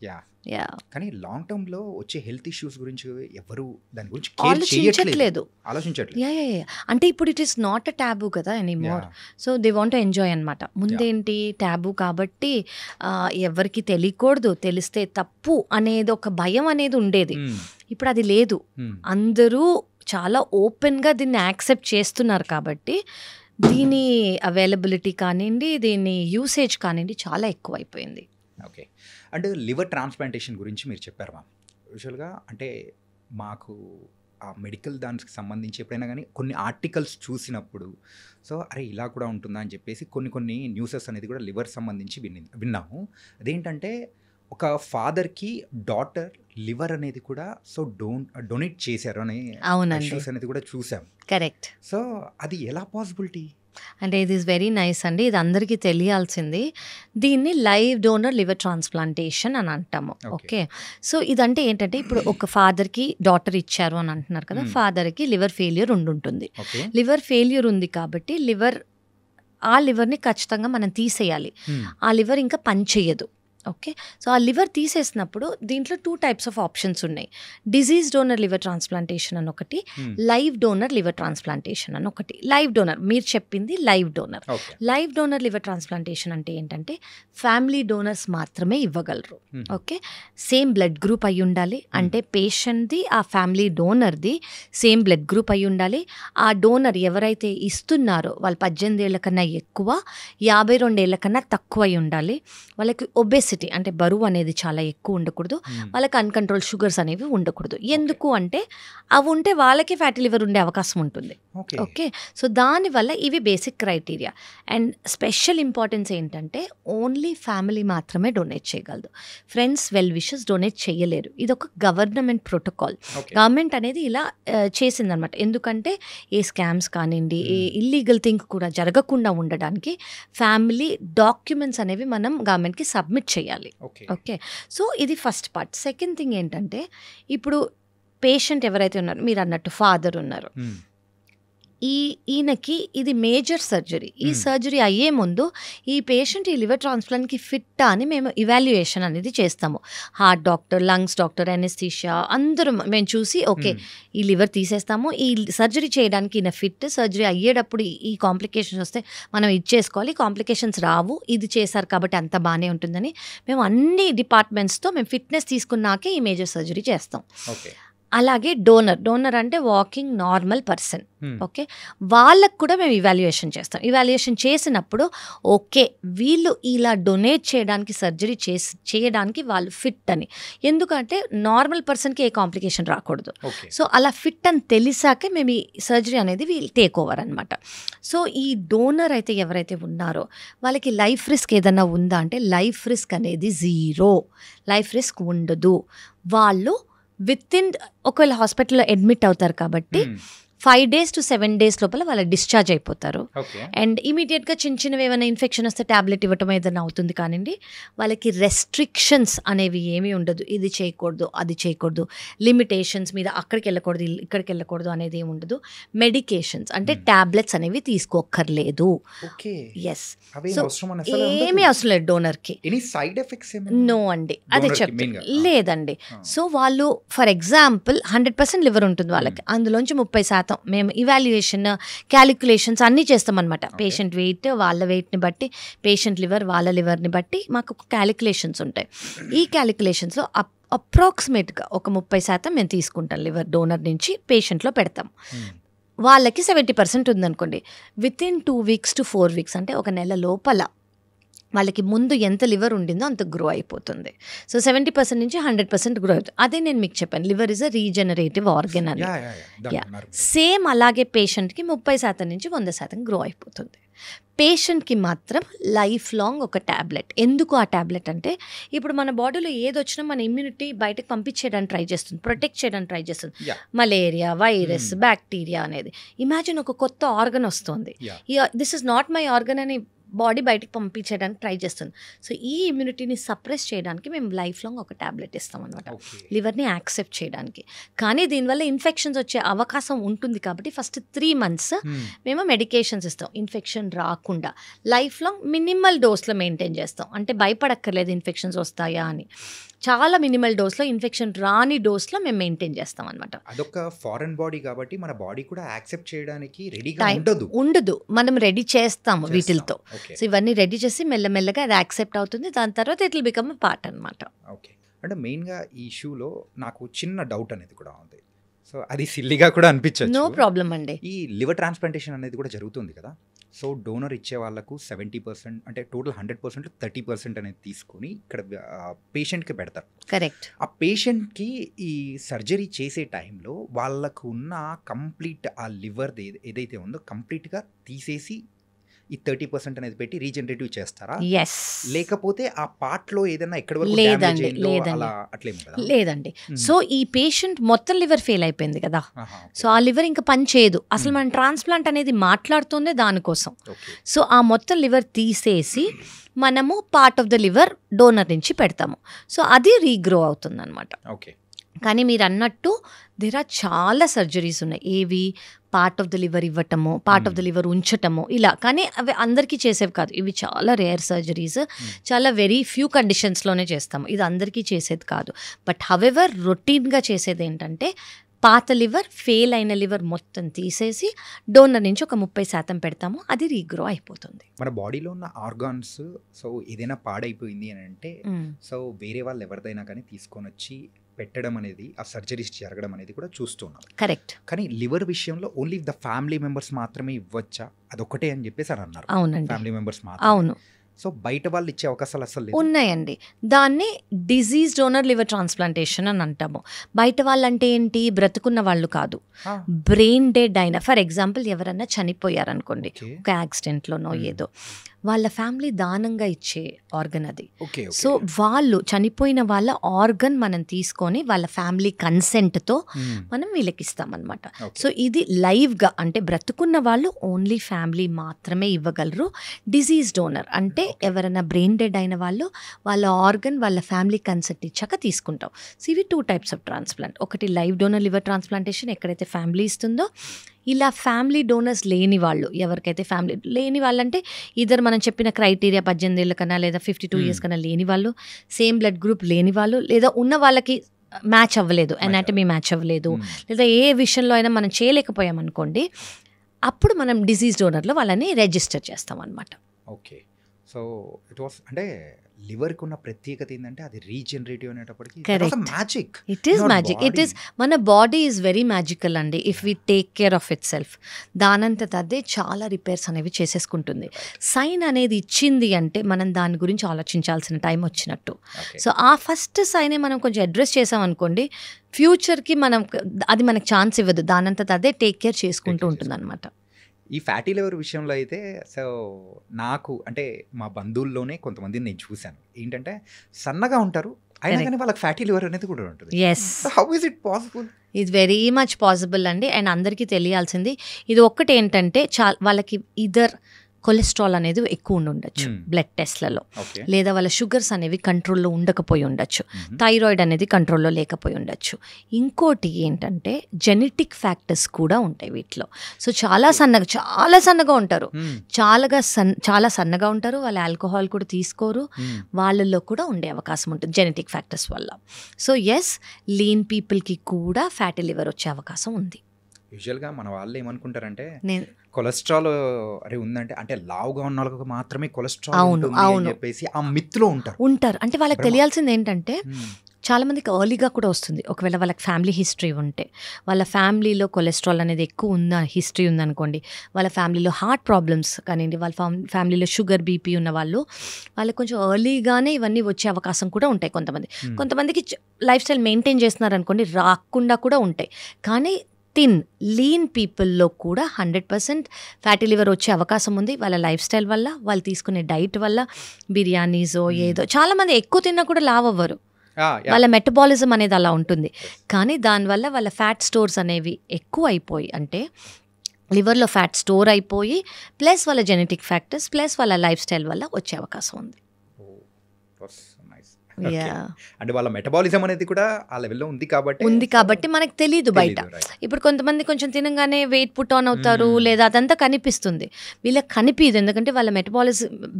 కానీ లాంగ్ టర్మ్ లో వచ్చే హెల్త్ ఇష్యూస్ గురించి ఎవరు దాని గురించి ఆలోచించట్లేదు. అంటే ఇప్పుడు it is not a taboo కదా anymore. So they want to enjoy అనమాట. ముందేంటి టాబూ కాబట్టి ఎవరికి తెలియకూడదు, తెలిస్తే తప్పు అనేది ఒక భయం అనేది ఉండేది. ఇప్పుడు అది లేదు, అందరూ చాలా ఓపెన్గా దీన్ని యాక్సెప్ట్ చేస్తున్నారు కాబట్టి దీని అవైలబిలిటీ కానివ్వండి, దీని యూసేజ్ కానివ్వండి చాలా ఎక్కువ అయిపోయింది. ఓకే. అంటే లివర్ ట్రాన్స్ప్లాంటేషన్ గురించి మీరు చెప్పారు మ్యామ్. యూజువల్గా అంటే మాకు ఆ మెడికల్ దానికి సంబంధించి ఎప్పుడైనా కానీ కొన్ని ఆర్టికల్స్ చూసినప్పుడు సో అరే ఇలా కూడా ఉంటుందా అని చెప్పేసి కొన్ని న్యూసెస్ అనేది కూడా లివర్ సంబంధించి విన్నాము. అదేంటంటే ఒక ఫాదర్కి డాటర్ లివర్ అనేది కూడా సో డొనేట్ చేశారు అనే ఇష్యూస్ అనేది కూడా చూసాం. కరెక్ట్. సో అది ఎలా పాసిబిలిటీ? అంటే ఇది ఈజ్ వెరీ నైస్ అండి, ఇది అందరికీ తెలియాల్సింది. దీన్ని లైవ్ డోనర్ లివర్ ట్రాన్స్ప్లాంటేషన్ అని అంటాము. ఓకే. సో ఇదంటే ఏంటంటే ఇప్పుడు ఒక ఫాదర్కి డాటర్ ఇచ్చారు అని అంటున్నారు కదా, ఫాదర్కి లివర్ ఫెయిల్యూర్ ఉండుంటుంది. లివర్ ఫెయిల్యూర్ ఉంది కాబట్టి ఆ లివర్ని ఖచ్చితంగా మనం తీసేయాలి. ఆ లివర్ ఇంకా పనిచేయదు. ఓకే. సో ఆ లివర్ తీసేసినప్పుడు దీంట్లో 2 టైప్స్ ఆఫ్ ఆప్షన్స్ ఉన్నాయి. డిజీజ్ డోనర్ లివర్ ట్రాన్స్ప్లాంటేషన్ అని ఒకటి, లైవ్ డోనర్ లివర్ ట్రాన్స్ప్లాంటేషన్ అని ఒకటి. లైవ్ డోనర్ మీరు చెప్పింది live donor. Live donor liver transplantation అంటే ఏంటంటే ఫ్యామిలీ డోనర్స్ మాత్రమే ఇవ్వగలరు. ఓకే. సేమ్ బ్లడ్ గ్రూప్ అయి ఉండాలి, అంటే పేషెంట్ది ఆ ఫ్యామిలీ డోనర్ది సేమ్ బ్లడ్ గ్రూప్ అయి ఉండాలి. ఆ డోనర్ ఎవరైతే ఇస్తున్నారో వాళ్ళు 18 ఏళ్ల కన్నా ఎక్కువ, 52 ఏళ్ల కన్నా తక్కువ అయి ఉండాలి. వాళ్ళకి ఒబెసిటీ అంటే బరువు అనేది చాలా ఎక్కువ ఉండకూడదు, వాళ్ళకి అన్కంట్రోల్ షుగర్స్ అనేవి ఉండకూడదు. ఎందుకు అంటే అవి ఉంటే వాళ్ళకి ఫ్యాటీ లివర్ ఉండే అవకాశం ఉంటుంది. ఓకే. సో దానివల్ల ఇవి basic criteria. And special importance ఏంటంటే ఓన్లీ ఫ్యామిలీ మాత్రమే డొనేట్ చేయగలదు, ఫ్రెండ్స్ వెల్ విషెస్ డొనేట్ చేయలేరు. ఇది ఒక గవర్నమెంట్ ప్రోటోకాల్. గవర్నమెంట్ అనేది ఇలా చేసిందనమాట. ఎందుకంటే ఏ స్కామ్స్ కానివ్వండి, ఏ ఇల్లీగల్ థింగ్ కూడా జరగకుండా ఉండడానికి ఫ్యామిలీ డాక్యుమెంట్స్ అనేవి మనం గవర్నమెంట్కి సబ్మిట్ చేయాలి. ఓకే. సో ఇది ఫస్ట్ పార్ట్. సెకండ్ థింగ్ ఏంటంటే ఇప్పుడు పేషెంట్ ఎవరైతే ఉన్నారో మీరు అన్నట్టు ఫాదర్ ఉన్నారు, ఈయనకి ఇది మేజర్ సర్జరీ. ఈ సర్జరీ అయ్యే ముందు ఈ పేషెంట్ ఈ లివర్ ట్రాన్స్ప్లాంట్కి ఫిట్టా అని మేము ఇవాల్యుయేషన్ అనేది చేస్తాము. Heart doctor, lungs doctor, anaesthesia అందరూ మేము చూసి ఓకే ఈ లివర్ తీసేస్తాము, ఈ సర్జరీ చేయడానికి ఈయన ఫిట్, సర్జరీ అయ్యేటప్పుడు ఈ కాంప్లికేషన్స్ వస్తే మనం ఇది చేసుకోవాలి, కాంప్లికేషన్స్ రావు, ఇది చేశారు కాబట్టి అంత బాగానే ఉంటుందని మేము అన్ని డిపార్ట్మెంట్స్తో మేము ఫిట్నెస్ తీసుకున్నాకే ఈ మేజర్ సర్జరీ చేస్తాం. అలాగే డోనర్ అంటే వాకింగ్ నార్మల్ పర్సన్. ఓకే, వాళ్ళకు కూడా మేము ఇవాల్యుయేషన్ చేస్తాం. ఇవాల్యుయేషన్ చేసినప్పుడు ఓకే వీళ్ళు ఇలా డొనేట్ చేయడానికి సర్జరీ చేయడానికి వాళ్ళు ఫిట్ అని, ఎందుకంటే నార్మల్ పర్సన్కి ఏ కాంప్లికేషన్ రాకూడదు. సో అలా ఫిట్ అని తెలిసాకే మేము ఈ సర్జరీ అనేది వీళ్ళు టేక్ ఓవర్ అనమాట. సో ఈ డోనర్ అయితే ఎవరైతే ఉన్నారో వాళ్ళకి లైఫ్ రిస్క్ ఏదైనా ఉందా అంటే లైఫ్ రిస్క్ అనేది 0, లైఫ్ రిస్క్ ఉండదు. వాళ్ళు వితిన్ ఒకవేళ హాస్పిటల్లో అడ్మిట్ అవుతారు కాబట్టి 5 days to 7 days లోపల వాళ్ళు డిశ్చార్జ్ అయిపోతారు. అండ్ ఇమీడియట్గా చిన్నవి ఏమైనా ఇన్ఫెక్షన్ వస్తే ట్యాబ్లెట్ ఇవ్వటం ఏదైనా అవుతుంది. కానివ్వండి, వాళ్ళకి రెస్ట్రిక్షన్స్ అనేవి ఏమీ ఉండదు. ఇది చేయకూడదు, అది చేయకూడదు, లిమిటేషన్స్ మీద అక్కడికి వెళ్ళకూడదు, ఇక్కడికి వెళ్ళకూడదు అనేది ఏమి ఉండదు. మెడికేషన్స్ అంటే ట్యాబ్లెట్స్ అనేవి తీసుకోక్కర్లేదు. ఎస్, సో ఏమీ అవసరం లేదు డోనర్కి. నో అండి, అదే చెప్తాను. లేదండి. సో వాళ్ళు ఫర్ ఎగ్జాంపుల్ 100% లివర్ ఉంటుంది వాళ్ళకి, అందులోంచి 30% మేము ఇవాల్యుయేషన్ క్యాలిక్యులేషన్స్ అన్నీ చేస్తామన్నమాట. పేషెంట్ వెయిట్ వాళ్ళ వెయిట్ని బట్టి, పేషెంట్ లివర్ వాళ్ళ లివర్ని బట్టి మాకు క్యాలిక్యులేషన్స్ ఉంటాయి. ఈ క్యాలిక్యులేషన్స్లో అప్రాక్సిమేట్గా ఒక 30% మేము తీసుకుంటాం లివర్ డోనర్ నుంచి పేషెంట్లో పెడతాం. వాళ్ళకి 70% ఉందనుకోండి, వితిన్ 2 weeks to 4 weeks అంటే ఒక నెల లోపల వాళ్ళకి ముందు ఎంత లివర్ ఉండిందో అంత గ్రో అయిపోతుంది. సో 70% నుంచి 100% గ్రో అవుతుంది. అదే నేను మీకు చెప్పాను, liver is a regenerative organ అని. సేమ్ అలాగే పేషెంట్కి 30% నుంచి 100% గ్రో అయిపోతుంది. పేషెంట్కి మాత్రం లైఫ్ లాంగ్ ఒక ట్యాబ్లెట్. ఎందుకు ఆ ట్యాబ్లెట్ అంటే ఇప్పుడు మన బాడీలో ఏది వచ్చినా మన ఇమ్యూనిటీ బయటకు పంపించేయడానికి ట్రై చేస్తుంది, ప్రొటెక్ట్ చేయడానికి ట్రై చేస్తుంది. మలేరియా, వైరస్, బ్యాక్టీరియా అనేది. ఇమాజిన్ ఒక కొత్త ఆర్గన్ వస్తుంది, this is not my organ అని బాడీ బయటకు పంపించడానికి ట్రై చేస్తుంది. సో ఈ ఇమ్యూనిటీని సప్రెస్ చేయడానికి మేము లైఫ్ లాంగ్ ఒక ట్యాబ్లెట్ ఇస్తాం అనమాట, లివర్ని యాక్సెప్ట్ చేయడానికి. కానీ దీనివల్ల ఇన్ఫెక్షన్స్ వచ్చే అవకాశం ఉంటుంది కాబట్టి ఫస్ట్ 3 months మేము మెడికేషన్స్ ఇస్తాం ఇన్ఫెక్షన్ రాకుండా. లైఫ్ లాంగ్ మినిమల్ డోస్లో మెయింటైన్ చేస్తాం, అంటే భయపడక్కర్లేదు ఇన్ఫెక్షన్స్ వస్తాయా అని. చాలా మినిమల్ డోస్లో, ఇన్ఫెక్షన్ రాని డోస్లో మేము మెయింటైన్ చేస్తాం అనమాట. అదొక ఫారెన్ బాడీ కాబట్టి మన బాడీ కూడా యాక్సెప్ట్ చేయడానికి రెడీగా ఉండదు, మనం రెడీ చేస్తాము వీటితో. సో ఇవన్నీ రెడీ చేసి మెల్లమెల్లగా అది యాక్సెప్ట్ అవుతుంది, దాని తర్వాత ఇట్ విల్ బికమ్ పార్ట్ అనమాట. ఓకే, అంటే మెయిన్గా ఈ ఇష్యూలో నాకు చిన్న డౌట్ అనేది కూడా ఉంది. సో అది సిల్లీగా కూడా అనిపించదు. నో ప్రాబ్లం అండి. ఈ లివర్ ట్రాన్స్ప్లాంటేషన్ అనేది కూడా జరుగుతుంది కదా. సో డోనర్ ఇచ్చే వాళ్ళకు 70% అంటే టోటల్ 100% 30% అనేది తీసుకొని ఇక్కడ పేషెంట్కి పెడతారు. కరెక్ట్. ఆ పేషెంట్కి ఈ సర్జరీ చేసే టైంలో వాళ్ళకు ఉన్న కంప్లీట్ ఆ లివర్ ఏదైతే ఉందో కంప్లీట్గా తీసేసి ఈ 30% అనేది పెట్టి రీజనరేటివ్ చేస్తారా? లేకపోతే ఆ పార్ట్లో ఏదైనా ఎక్కడ వరకు లేదండి. సో ఈ పేషెంట్ మొత్తం లివర్ ఫెయిల్ అయిపోయింది కదా, సో ఆ లివర్ ఇంకా పని చేయదు. అసలు మనం ట్రాన్స్ప్లాంట్ అనేది మాట్లాడుతుందే దానికోసం. సో ఆ మొత్తం లివర్ తీసేసి మనము part of the liver donor నుంచి పెడతాము. సో అది రీగ్రో అవుతుంది అనమాట. ఓకే, కానీ మీరు అన్నట్టు దేర్ ఆర్ చాలా సర్జరీస్ ఉన్నాయి. ఏవి పార్ట్ ఆఫ్ ద లివర్ ఇవ్వటము, పార్ట్ ఆఫ్ ద లివర్ ఉంచటము, ఇలా. కానీ అవి అందరికీ చేసేవి కాదు, ఇవి చాలా రేర్ సర్జరీస్, చాలా వెరీ ఫ్యూ కండిషన్స్లోనే చేస్తాము. ఇది అందరికీ చేసేది కాదు. బట్ హవెవర్ రొటీన్గా చేసేది ఏంటంటే పాత లివర్, ఫెయిల్ అయిన లివర్ మొత్తం తీసేసి డోనర్ నుంచి ఒక 30% పెడతాము, అది రీగ్రో అయిపోతుంది. మన బాడీలో ఉన్న ఆర్గాన్స్ సో ఏదైనా పాడైపోయింది అని అంటే సో వేరే వాళ్ళు ఎవరిదైనా కానీ తీసుకొని వచ్చి పెట్టడం అనేది, ఆ సర్జరీస్ జరగడం అనేది కూడా చూస్తున్నాం. కరెక్ట్. కానీ లివర్ విషయంలో ఓన్లీ ద ఫ్యామిలీ మెంబర్స్ మాత్రమే ఇవ్వచ్చా, అదొకటే అని చెప్పేసి అని అన్నారు. అవునండి, ఫ్యామిలీ మెంబర్స్ మాత్రం. అవును. సో బయట వాళ్ళు ఇచ్చే అవకాశాలు అసలు ఉన్నాయండి. దాన్ని డిజీజ్ డోనర్ లివర్ ట్రాన్స్ప్లాంటేషన్ అని అంటాము. బయట వాళ్ళు అంటే ఏంటి, బ్రతుకున్న వాళ్ళు కాదు, బ్రెయిన్ డెడ్ అయిన, ఫర్ ఎగ్జాంపుల్ ఎవరన్నా చనిపోయారనుకోండి ఒక యాక్సిడెంట్లోనో ఏదో, వాళ్ళ ఫ్యామిలీ దానంగా ఇచ్చే ఆర్గన్ అది. సో వాళ్ళు చనిపోయిన వాళ్ళ ఆర్గన్ మనం తీసుకొని వాళ్ళ ఫ్యామిలీ కన్సెంట్తో మనం వీళ్ళకి ఇస్తామన్నమాట. సో ఇది లైవ్గా, అంటే బ్రతుకున్న వాళ్ళు ఓన్లీ ఫ్యామిలీ మాత్రమే ఇవ్వగలరు. డిజీజ్ డోనర్ అంటే ఎవరైనా బ్రెయిన్ డెడ్ అయిన వాళ్ళు వాళ్ళ ఆర్గన్ వాళ్ళ ఫ్యామిలీ కన్సెంట్ ఇచ్చాక తీసుకుంటాం. సో ఇవి 2 types ఆఫ్ ట్రాన్స్ప్లాంట్. ఒకటి లైవ్ డోనర్ లివర్ ట్రాన్స్ప్లాంటేషన్, ఎక్కడైతే ఫ్యామిలీ ఇస్తుందో. ఇలా ఫ్యామిలీ డోనర్స్ లేని వాళ్ళు, ఎవరికైతే ఫ్యామిలీ లేని వాళ్ళంటే ఇద్దరు మనం చెప్పిన క్రైటీరియా 18 ఏళ్ళ కన్నా లేదా 52 years కన్నా లేని వాళ్ళు, సేమ్ బ్లడ్ గ్రూప్ లేని వాళ్ళు, లేదా ఉన్న వాళ్ళకి మ్యాచ్ అవ్వలేదు, ఎనాటమీ మ్యాచ్ అవ్వలేదు, లేదా ఏ విషయంలో అయినా మనం చేయలేకపోయామనుకోండి, అప్పుడు మనం డిజీజ్ డోనర్లో వాళ్ళని రిజిస్టర్ చేస్తాం అనమాట. ఓకే, సో ఇట్ వాస్ అంటే లివర్కి ఉన్న ప్రత్యేకత ఏంటంటే అది రీజనరేటివ్ అనేటప్పటికి Correct. Magic. It is magic. It is మన బాడీ ఈజ్ వెరీ మ్యాజికల్ అండి if we take care of it self. దానంతట అదే చాలా రిపేర్స్ అనేవి చేసేసుకుంటుంది. సైన్ అనేది ఇచ్చింది అంటే మనం దాని గురించి ఆలోచించాల్సిన టైం వచ్చినట్టు. సో ఆ ఫస్ట్ సైనే మనం కొంచెం అడ్రస్ చేసాం అనుకోండి, ఫ్యూచర్కి మనం అది మనకు ఛాన్స్ ఇవ్వదు. దానంతట అదే టేక్ కేర్ చేసుకుంటూ ఉంటుంది అనమాట. ఈ ఫ్యాటీ లివర్ విషయంలో అయితే సో నాకు అంటే మా బంధువుల్లోనే కొంతమందిని నేను చూశాను. ఏంటంటే సన్నగా ఉంటారు అయినా కానీ వాళ్ళకి ఫ్యాటీ లివర్ అనేది కూడా ఉంటుంది. Yes, how is it possible? ఇది వెరీ మచ్ పాసిబుల్ అండి. అండ్ అందరికీ తెలియాల్సింది ఇది ఒక్కటి ఏంటంటే వాళ్ళకి ఇదర్ కొలెస్ట్రాల్ అనేది ఎక్కువ ఉండొచ్చు బ్లడ్ టెస్ట్లలో, లేదా వాళ్ళ షుగర్స్ అనేవి కంట్రోల్లో ఉండకపోయి ఉండొచ్చు, థైరాయిడ్ అనేది కంట్రోల్లో లేకపోయి ఉండొచ్చు. ఇంకోటి ఏంటంటే జెనెటిక్ ఫ్యాక్టర్స్ కూడా ఉంటాయి వీటిలో. సో చాలా సన్నగా ఉంటారు, చాలా సన్నగా ఉంటారు, వాళ్ళు ఆల్కహాల్ కూడా తీసుకోరు, వాళ్ళల్లో కూడా ఉండే అవకాశం ఉంటుంది జెనెటిక్ ఫ్యాక్టర్స్ వల్ల. సో ఎస్, లీన్ పీపుల్కి కూడా ఫ్యాటీ లివర్ వచ్చే అవకాశం ఉంది. యూజువల్గా మన వాళ్ళు ఏమనుకుంటారంటే కొలెస్ట్రాల్ అరే ఉందంటే అంటే లావుగా ఉన్న వాళ్ళకి మాత్రమే కొలెస్ట్రాల్ అని చెప్పేసి ఆ మిత్తులో ఉంటారు. అంటే వాళ్ళకి తెలియాల్సింది ఏంటంటే చాలా మందికి ఎర్లీగా కూడా వస్తుంది. ఒకవేళ వాళ్ళకి ఫ్యామిలీ హిస్టరీ ఉంటే, వాళ్ళ ఫ్యామిలీలో కొలెస్ట్రాల్ అనేది ఎక్కువ ఉన్న హిస్టరీ ఉందనుకోండి, వాళ్ళ ఫ్యామిలీలో హార్ట్ ప్రాబ్లమ్స్ కానివ్వండి, వాళ్ళ ఫ్యామిలీలో షుగర్ బీపీ ఉన్న వాళ్ళకి కొంచెం ఎర్లీగానే ఇవన్నీ వచ్చే అవకాశం కూడా ఉంటాయి. కొంతమందికి లైఫ్ స్టైల్ మెయింటైన్ చేస్తున్నారు అనుకోండి, రాకుండా కూడా ఉంటాయి. కానీ లీన్ పీపుల్లో కూడా 100% ఫ్యాటీ లివర్ వచ్చే అవకాశం ఉంది. వాళ్ళ లైఫ్ స్టైల్ వల్ల, వాళ్ళు తీసుకునే డైట్ వల్ల, బిర్యానీసో ఏదో, చాలామంది ఎక్కువ తిన్నా కూడా లావ్ అవ్వరు, వాళ్ళ మెటబాలిజం అనేది అలా ఉంటుంది. కానీ దానివల్ల వాళ్ళ ఫ్యాట్ స్టోర్స్ అనేవి ఎక్కువ అయిపోయి, అంటే లివర్లో ఫ్యాట్ స్టోర్ అయిపోయి, ప్లస్ వాళ్ళ జెనెటిక్ ఫ్యాక్టర్స్, ప్లస్ వాళ్ళ లైఫ్ స్టైల్ వల్ల వచ్చే అవకాశం ఉంది. అంటే వాళ్ళ మెటబాలిజం అనేది కూడా ఆ లెవెల్లో ఉంది కాబట్టి మనకు తెలియదు బయట. ఇప్పుడు కొంతమంది కొంచెం తినగానే వెయిట్ పుట్ ఆన్ అవుతారు, లేదా అదంతా కనిపిస్తుంది, వీళ్ళకి కనిపించదు. ఎందుకంటే వాళ్ళ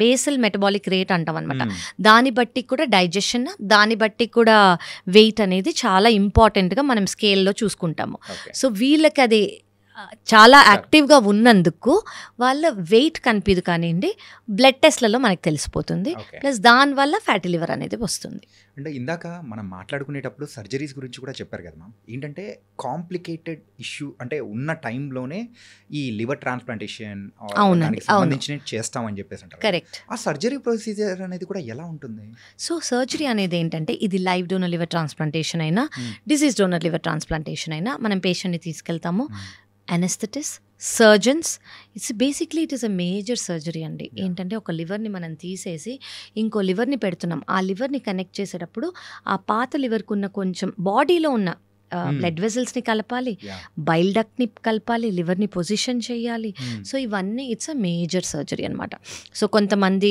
బేసల్ మెటబాలిక్ రేట్ అంటాం అనమాట. దాన్ని బట్టి కూడా డైజెషన్, దాన్ని బట్టి కూడా వెయిట్ అనేది చాలా ఇంపార్టెంట్గా మనం స్కేల్లో చూసుకుంటాము. సో వీళ్ళకి అది చాలా యాక్టివ్గా ఉన్నందుకు వాళ్ళ వెయిట్ కనిపించదు, కానివ్వండి బ్లడ్ టెస్ట్లలో మనకు తెలిసిపోతుంది. ప్లస్ దానివల్ల ఫ్యాటీ లివర్ అనేది వస్తుంది. అంటే ఇందాక మనం మాట్లాడుకునేటప్పుడు సర్జరీస్ గురించి కూడా చెప్పారు కదా మ్యామ్. ఏంటంటే కాంప్లికేటెడ్ ఇష్యూ అంటే ఉన్న టైంలోనే ఈ లివర్ ట్రాన్స్ప్లాంటేషన్ సంబంధించిన చేస్తామని చెప్పేసి అంటారు. కరెక్ట్. ఆ సర్జరీ ప్రొసీజర్ అనేది కూడా ఎలా ఉంటుంది? సో సర్జరీ అనేది ఏంటంటే, ఇది లైవ్ డోనర్ లివర్ ట్రాన్స్ప్లాంటేషన్ అయినా, డిసీజ్ డోనర్ లివర్ ట్రాన్స్ప్లాంటేషన్ అయినా, మనం పేషెంట్ని తీసుకెళ్తాము, anaesthetist, surgeons, it is a major surgery అండి. ఏంటంటే ఒక లివర్ని మనం తీసేసి ఇంకో లివర్ని పెడుతున్నాం. ఆ లివర్ని కనెక్ట్ చేసేటప్పుడు ఆ పాత లివర్కి ఉన్న కొంచెం బాడీలో ఉన్న బ్లడ్ వెజల్స్ని కలపాలి, బైల్ డక్ట్ని కలపాలి, లివర్ని పొజిషన్ చేయాలి. సో ఇవన్నీ ఇట్స్ అ మేజర్ సర్జరీ అనమాట. సో కొంతమంది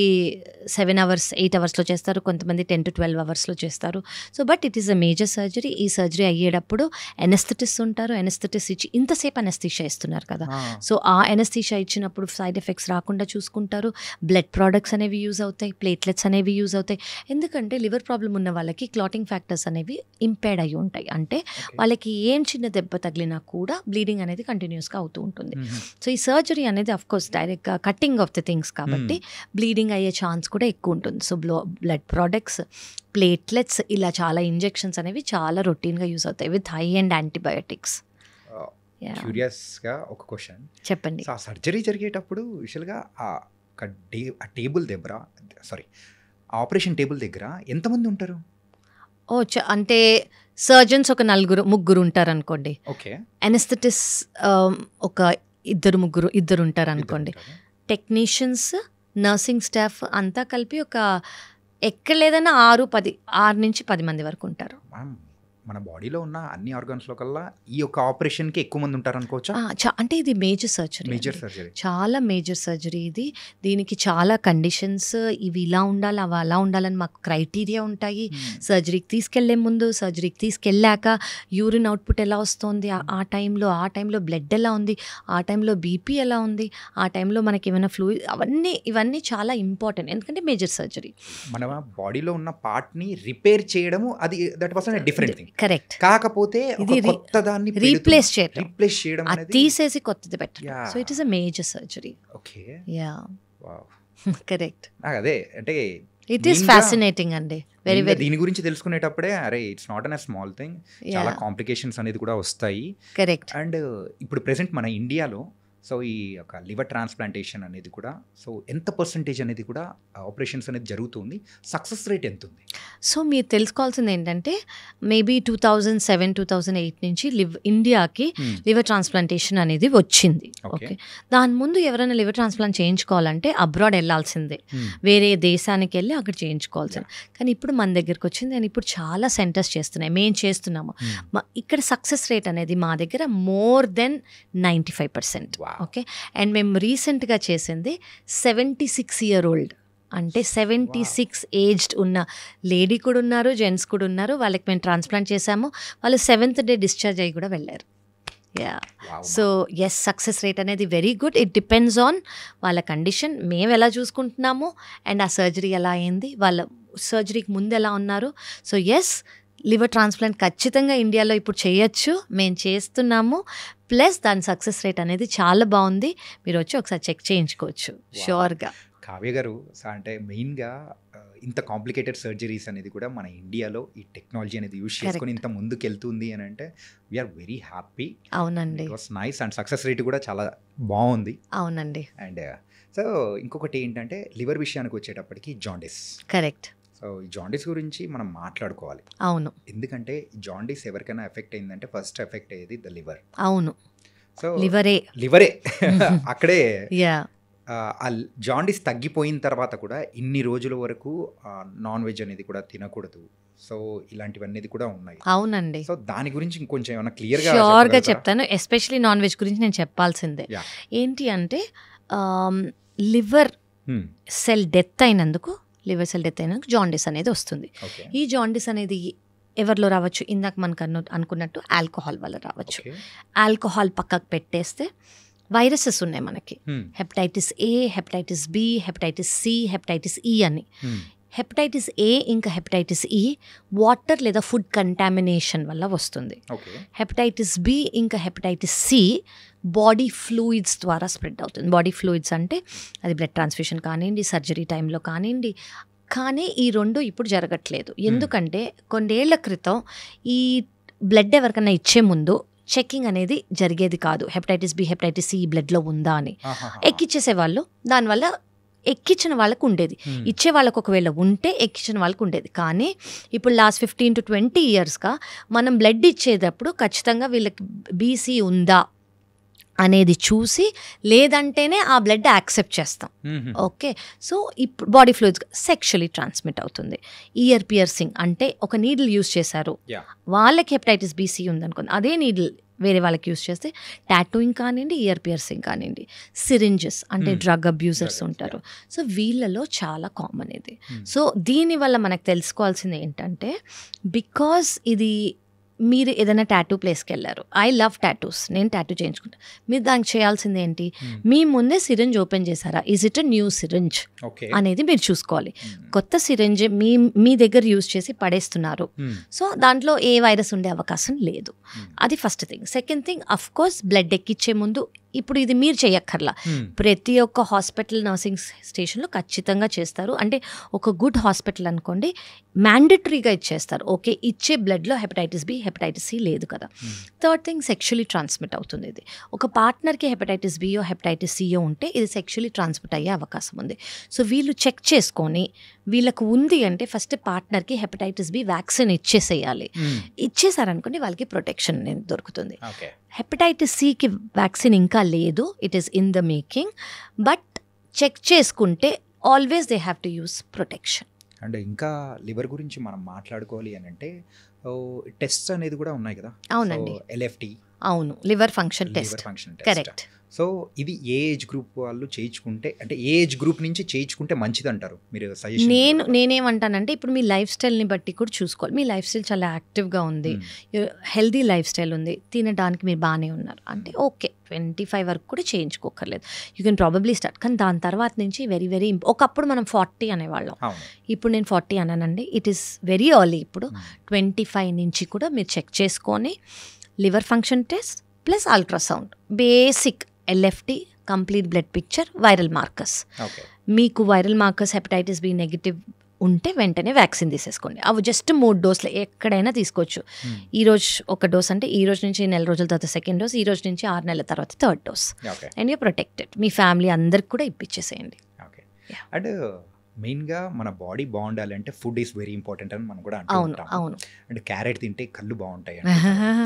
7 hours 8 hours చేస్తారు, కొంతమంది 10 to 12 hours చేస్తారు. So but it is a major surgery. ఈ సర్జరీ అయ్యేటప్పుడు ఎనెస్థెటిస్ట్ ఉంటారు, ఎనెస్థెటిస్ట్ ఇచ్చి ఇంతసేపు అనెస్థీషియా ఇస్తున్నారు కదా, సో ఆ అనెస్థీషియా ఇచ్చినప్పుడు సైడ్ ఎఫెక్ట్స్ రాకుండా చూసుకుంటారు. బ్లడ్ ప్రోడక్ట్స్ అనేవి యూజ్ అవుతాయి, ప్లేట్లెట్స్ అనేవి యూజ్ అవుతాయి. ఎందుకంటే లివర్ ప్రాబ్లం ఉన్న వాళ్ళకి క్లాటింగ్ ఫ్యాక్టర్స్ అనేవి ఇంపేర్డ్ అయి ఉంటాయి. అంటే వాళ్ళకి ఏం చిన్న దెబ్బ తగిలినా కూడా బ్లీడింగ్ అనేది కంటిన్యూస్గా అవుతూ ఉంటుంది. సో ఈ సర్జరీ అనేది అఫ్కోర్స్ డైరెక్ట్గా కటింగ్ ఆఫ్ ది థింగ్స్ కాబట్టి బ్లీడింగ్ అయ్యే ఛాన్స్ కూడా ఎక్కువ ఉంటుంది. సో బ్లడ్ ప్రోడక్ట్స్, ప్లేట్లెట్స్, ఇలా చాలా ఇంజెక్షన్స్ అనేవి చాలా రొటీన్గా యూజ్ అవుతాయి విత్ హై అండ్ యాంటీబయోటిక్స్. క్యూరియస్గా ఒక క్వశ్చన్ చెప్పండి. ఆ సర్జరీ జరిగేటప్పుడు యూజువల్గా ఆపరేషన్ టేబుల్ దగ్గర ఎంతమంది ఉంటారు? అంటే సర్జన్స్ ఒక 4-3 ఉంటారు అనుకోండి, అనెస్థెటిస్ట్ ఒక 2-3 ఉంటారు అనుకోండి, టెక్నీషియన్స్, నర్సింగ్ స్టాఫ్ అంతా కలిపి ఒక ఎక్కడ లేదన్నా 6 నుంచి 10 మంది వరకు ఉంటారు. మన బాడీలో ఉన్న అన్ని ఆర్గాన్స్లో కల్లా ఈ యొక్క ఆపరేషన్కి ఎక్కువ మంది ఉంటారు అనుకోవచ్చా? అంటే ఇది మేజర్ సర్జరీ, చాలా మేజర్ సర్జరీ ఇది. దీనికి చాలా కండిషన్స్, ఇవి ఇలా ఉండాలి, అవి అలా ఉండాలని మాకు క్రైటీరియా ఉంటాయి. సర్జరీకి తీసుకెళ్లే ముందు, సర్జరీకి తీసుకెళ్ళాక యూరిన్ అవుట్పుట్ ఎలా వస్తుంది, ఆ టైంలో బ్లడ్ ఎలా ఉంది, ఆ టైంలో బీపీ ఎలా ఉంది, ఆ టైంలో మనకి ఏమైనా ఫ్లూయిడ్, ఇవన్నీ చాలా ఇంపార్టెంట్. ఎందుకంటే మేజర్ సర్జరీ మన బాడీలో ఉన్న పార్ట్ని రిపేర్ చేయడము, అది that was a different thing. Correct. కాకపోతే ఇది కొత్త దాన్ని రీప్లేస్ చేయడం అది తీసేసి కొత్తది పెట్టడం. So it is a major surgery. Okay. Yeah correct. అదే అంటే ఇట్ ఈస్ ఫ్యాసినేటింగ్ అండి. Very very. దీని గురించి తెలుసుకునేటప్పుడే అరే it's not an a small thing, చాలా కాంప్లికేషన్స్ అనేది కూడా వస్తాయి. కరెక్ట్. అండ్ ఇప్పుడు ప్రెసెంట్ మన ఇండియాలో సో ఈ యొక్క లివర్ ట్రాన్స్ప్లాంటేషన్ అనేది కూడా సో ఎంత పర్సంటేజ్ అనేది కూడా ఆపరేషన్స్ అనేది జరుగుతుంది, సక్సెస్ రేట్ ఎంత ఉంది? సో మీరు తెలుసుకోవాల్సింది ఏంటంటే మేబీ 2007, 2008 నుంచి ఇండియాకి లివర్ ట్రాన్స్ప్లాంటేషన్ అనేది వచ్చింది. ఓకే. దాని ముందు ఎవరైనా లివర్ ట్రాన్స్ప్లాంట్ చేయించుకోవాలంటే అబ్రాడ్ వెళ్ళాల్సిందే, వేరే దేశానికి వెళ్ళి అక్కడ చేయించుకోవాల్సింది. కానీ ఇప్పుడు మన దగ్గరకు వచ్చింది అండ్ ఇప్పుడు చాలా సెంటర్స్ చేస్తున్నాయి, మేము చేస్తున్నాము. ఇక్కడ సక్సెస్ రేట్ అనేది మా దగ్గర మోర్ దెన్ 95%. ఓకే. అండ్ మేము రీసెంట్గా చేసింది 76 year old, అంటే 76 ఏజ్డ్ ఉన్న లేడీ కూడా ఉన్నారు, జెంట్స్ కూడా ఉన్నారు. వాళ్ళకి మేము ట్రాన్స్ప్లాంట్ చేసాము, వాళ్ళు 7th day డిశ్చార్జ్ అయ్యి కూడా వెళ్ళారు. Yeah. So yes, success rate అనేది very good. It depends on వాళ్ళ కండిషన్, మేము ఎలా చూసుకుంటున్నాము అండ్ ఆ సర్జరీ ఎలా అయింది, వాళ్ళ సర్జరీకి ముందు ఎలా ఉన్నారు. సో ఎస్, లివర్ ట్రాన్స్ప్లాంట్ ఖచ్చితంగా ఇండియాలో ఇప్పుడు చేయొచ్చు, మేము చేస్తున్నాము. ప్లస్ దాని సక్సెస్ రేట్ అనేది చాలా బాగుంది. మీరు వచ్చి ఒకసారి చెక్ చేయించుకోవచ్చు ష్యూర్గా. కావ్య గారు, అంటే మెయిన్గా ఇంత కాంప్లికేటెడ్ సర్జరీస్ అనేది కూడా మన ఇండియాలో ఈ టెక్నాలజీ అనేది యూజ్ చేసుకొని ఇంత ముందుకు వెళ్తుంది అని అంటే వీఆర్ వెరీ హ్యాపీ. అవునండి. It was nice and success rate కూడా చాలా బాగుంది. అవునండి. అండ్ సో ఇంకొకటి ఏంటంటే లివర్ విషయానికి వచ్చేటప్పటికి జాండిస్. కరెక్ట్. సో ఈ జాండీస్ గురించి మనం మాట్లాడుకోవాలి. అవును. ఎందుకంటే జాండీస్ ఎవరికైనా ఎఫెక్ట్ అయిందంటే ఫస్ట్ ఎఫెక్ట్ అయ్యేది ద లివర్. అవును. సో లివరే అక్కడే యా. ఆ జాండీస్ తగ్గిపోయిన తర్వాత కూడా ఇన్ని రోజుల వరకు నాన్ వెజ్ అనేది కూడా తినకూడదు. సో ఇలాంటివన్నీ కూడా ఉన్నాయి. అవునండి. సో దాని గురించి ఇంకొంచెం ఏమైనా క్లియర్గా ష్యూర్గా చెప్తాను. ఎస్పెషలీ నాన్ వెజ్ గురించి నేను చెప్పాల్సిందే. ఏంటి అంటే లివర్ సెల్ డెత్ అయినందుకు జాండీస్ అనేది వస్తుంది. ఈ జాండీస్ అనేది ఎవరిలో రావచ్చు? ఇందాక మనకు అనుకున్నట్టు ఆల్కహాల్ వల్ల రావచ్చు. ఆల్కహాల్ పక్కకు పెట్టేస్తే వైరసెస్ ఉన్నాయి మనకి, hepatitis A, hepatitis B, hepatitis C, hepatitis E అని. హెపటైటిస్ ఏ ఇంకా హెపటైటిస్ ఈ వాటర్ లేదా ఫుడ్ కంటామినేషన్ వల్ల వస్తుంది. హెపటైటిస్ బి ఇంకా హెపటైటిస్ సి బాడీ ఫ్లూయిడ్స్ ద్వారా స్ప్రెడ్ అవుతుంది. బాడీ ఫ్లూయిడ్స్ అంటే అది బ్లడ్ ట్రాన్స్ఫ్యూషన్ కానివ్వండి, సర్జరీ టైంలో కానివ్వండి. కానీ ఈ రెండు ఇప్పుడు జరగట్లేదు. ఎందుకంటే కొన్నేళ్ల క్రితం ఈ బ్లడ్ ఎవరికైనా ఇచ్చే ముందు చెకింగ్ అనేది జరిగేది కాదు. హెపటైటిస్ బి, హెపటైటిస్ సి బ్లడ్లో ఉందా అని ఎక్కిచ్చేసేవాళ్ళు. దానివల్ల ఎక్కించిన వాళ్ళకు ఉండేది, ఇచ్చే వాళ్ళకు ఒకవేళ ఉంటే ఎక్కించిన వాళ్ళకు ఉండేది. కానీ ఇప్పుడు లాస్ట్ 15 to 20 yearsగా మనం బ్లడ్ ఇచ్చేటప్పుడు ఖచ్చితంగా వీళ్ళకి బీసీ ఉందా అనేది చూసి, లేదంటేనే ఆ బ్లడ్ యాక్సెప్ట్ చేస్తాం. ఓకే. సో ఇప్పుడు బాడీ ఫ్లూయిడ్స్ సెక్షువల్లీ ట్రాన్స్మిట్ అవుతుంది. ఇయర్ పియర్సింగ్ అంటే ఒక నీడిల్ యూజ్ చేశారు, వాళ్ళకి హెపటైటిస్ బీసీ ఉందనుకోండి, అదే నీడిల్ వేరే వాళ్ళకి యూజ్ చేస్తే టాటూయింగ్ కానివ్వండి, ఇయర్ పియర్సింగ్ కానివ్వండి. సిరింజెస్ అంటే డ్రగ్ అబ్యూజర్స్ ఉంటారు. సో వీళ్ళలో చాలా కామన్ ఇది. సో దీనివల్ల మనకు తెలుసుకోవాల్సింది ఏంటంటే, బికాజ్ ఇది మీరు ఏదైనా టాటూ ప్లేస్కి వెళ్ళారు, ఐ లవ్ టాటూస్, నేను టాటూ చేయించుకుంటా, మీరు దానికి చేయాల్సింది ఏంటి? మీ ముందే సిరింజ్ ఓపెన్ చేశారా, is it a new syringe అనేది మీరు చూసుకోవాలి. కొత్త సిరింజ్ మీ దగ్గర యూజ్ చేసి పడేస్తున్నారు, సో దాంట్లో ఏ వైరస్ ఉండే అవకాశం లేదు. అది first thing. Second thing, of course blood ఎక్కిచ్చే ముందు ఇప్పుడు ఇది మీరు చేయక్కర్లా, ప్రతి ఒక్క హాస్పిటల్ నర్సింగ్ స్టేషన్లో ఖచ్చితంగా చేస్తారు. అంటే ఒక గుడ్ హాస్పిటల్ అనుకోండి, మ్యాండేటరీగా ఇచ్చేస్తారు. ఓకే, ఇచ్చే బ్లడ్లో హెపటైటిస్ బి, హెపటైటిస్ సి లేదు కదా. థర్డ్ థింగ్, సెక్షువల్లీ ట్రాన్స్మిట్ అవుతుంది. ఇది ఒక పార్ట్నర్కి హెపటైటిస్ బియో హెపటైటిస్ సియో ఉంటే ఇది సెక్షువల్లీ ట్రాన్స్మిట్ అయ్యే అవకాశం ఉంది. సో వీళ్ళు చెక్ చేసుకొని వీళ్ళకు ఉంది అంటే ఫస్ట్ పార్ట్నర్కి హెపటైటిస్ బి వ్యాక్సిన్ ఇచ్చేసేయాలి. ఇచ్చేసారనుకోండి వాళ్ళకి ప్రొటెక్షన్ అనేది దొరుకుతుంది. హెపటైటిస్ సికి వ్యాక్సిన్ ఇంకా లేదు, it is in the making. But check చేసుకుంటే always they have to use protection. And ఇంకా లివర్ గురించి మనం మాట్లాడుకోవాలి అని అంటే టెస్ట్ అనేది కూడా ఉన్నాయి కదా. అవునండి. LFT అవును, liver function liver test. Function correct. Test. So ఇది ఏ ఏజ్ గ్రూప్ వాళ్ళు చేయించుకుంటే, అంటే ఏ ఏజ్ గ్రూప్ నుంచి చేయించుకుంటే మంచిది అంటారు మీరు సజెషన్? నేనేమంటానంటే ఇప్పుడు మీ లైఫ్ స్టైల్ని బట్టి కూడా చూసుకోవాలి. మీ లైఫ్ స్టైల్ చాలా యాక్టివ్గా ఉంది, హెల్దీ లైఫ్ స్టైల్ ఉంది, తినడానికి మీరు బాగానే ఉన్నారు అంటే ఓకే, 25 వరకు కూడా చేయించుకోకర్లేదు. You can probably start. కానీ దాని తర్వాత నుంచి వెరీ వెరీ ఒకప్పుడు మనం 40 అనేవాళ్ళం, ఇప్పుడు నేను 40 అన్నానండి. It is very early. ఇప్పుడు 25 నుంచి కూడా మీరు చెక్ చేసుకొని liver function test plus ultrasound, basic LFT, complete blood picture, viral markers. మీకు viral markers hepatitis B negative ఉంటే వెంటనే వ్యాక్సిన్ తీసేసుకోండి. అవి జస్ట్ 3 డోసులు ఎక్కడైనా తీసుకోవచ్చు. ఈరోజు ఒక డోస్ అంటే ఈ రోజు నుంచి 4 రోజుల తర్వాత సెకండ్ డోస్, ఈ రోజు నుంచి 6 నెలల తర్వాత third dose. And you protected. Me family అందరికి కూడా ఇప్పించేసేయండి. అండ్ మెయిన్గా మన బాడీ బాగుండాలంటే ఫుడ్ ఈస్ వెరీ ఇంపార్టెంట్ అని మనం కూడా అవును అంటాం. అవును. అండ్ క్యారెట్ తింటే కళ్ళు బాగుంటాయి,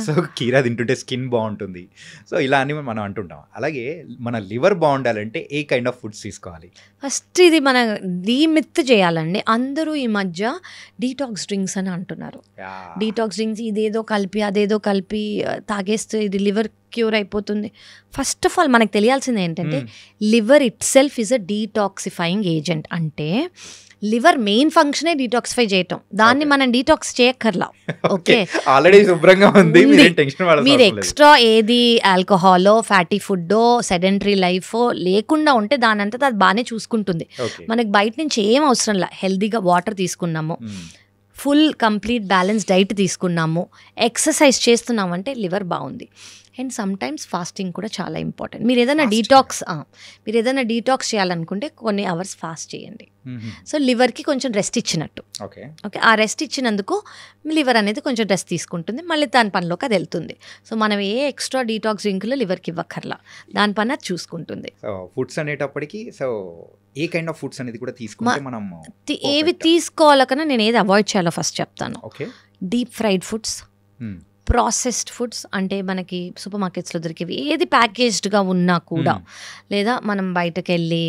సో కీరా తింటుంటే స్కిన్ బాగుంటుంది, సో ఇలా అని మనం అంటుంటాం. అలాగే మన లివర్ బాగుండాలంటే ఏ కైండ్ ఆఫ్ ఫుడ్స్ తీసుకోవాలి? ఫస్ట్ ఇది మన డీమిత్ చేయాలండి. అందరూ ఈ మధ్య డీటాక్స్ డ్రింక్స్ అని అంటున్నారు. డీటాక్స్ డ్రింక్స్ ఇదేదో కలిపి అదేదో కలిపి తాగేస్తే ఇది లివర్ క్యూర్ అయిపోతుంది. ఫస్ట్ ఆఫ్ ఆల్ మనకు తెలియాల్సింది ఏంటంటే liver it self is a detoxifying agent. అంటే లివర్ మెయిన్ ఫంక్షనే డీటాక్సిఫై చేయటం, దాన్ని మనం డీటాక్స్ చేయక్కర్లా. ఓకే, ఆల్రెడీ శుభ్రంగా ఉంది, మీరు ఎక్స్ట్రా ఏది ఆల్కహాలో, ఫ్యాటీ ఫుడ్డో, సెడెంటరీ లైఫో లేకుండా ఉంటే దాని అంతా అది బాగానే చూసుకుంటుంది. మనకి బయట నుంచి ఏం అవసరం లే, హెల్దీగా వాటర్ తీసుకున్నాము, ఫుల్ కంప్లీట్ బ్యాలెన్స్ డైట్ తీసుకున్నాము, ఎక్సర్సైజ్ చేస్తున్నామంటే లివర్ బాగుంది. అండ్ సమ్ టైమ్స్ ఫాస్టింగ్ కూడా చాలా ఇంపార్టెంట్. మీరు ఏదైనా డీటాక్స్ చేయాలనుకుంటే కొన్ని అవర్స్ ఫాస్ట్ చేయండి. సో లివర్కి కొంచెం రెస్ట్ ఇచ్చినట్టు. ఓకే, ఆ రెస్ట్ ఇచ్చినందుకు లివర్ అనేది కొంచెం రెస్ట్ తీసుకుంటుంది, మళ్ళీ దాని పనిలోకి అది వెళ్తుంది. సో మనం ఏ ఎక్స్ట్రా డీటాక్స్ డ్రింక్లో లివర్కి ఇవ్వక్కర్లా, దాని పని అది చూసుకుంటుంది. ఫుడ్స్ అనేటప్పటికి so A kind of foods అనేది కూడా తీసుకుంటే మనం ఏవి తీసుకోవాలకన్నా నేను ఏది అవాయిడ్ చేయాలో ఫస్ట్ చెప్తాను. Deep fried foods, processed foods అంటే మనకి సూపర్ మార్కెట్స్లో దొరికేవి ఏది ప్యాకేజ్డ్గా ఉన్నా కూడా, లేదా మనం బయటకు వెళ్ళి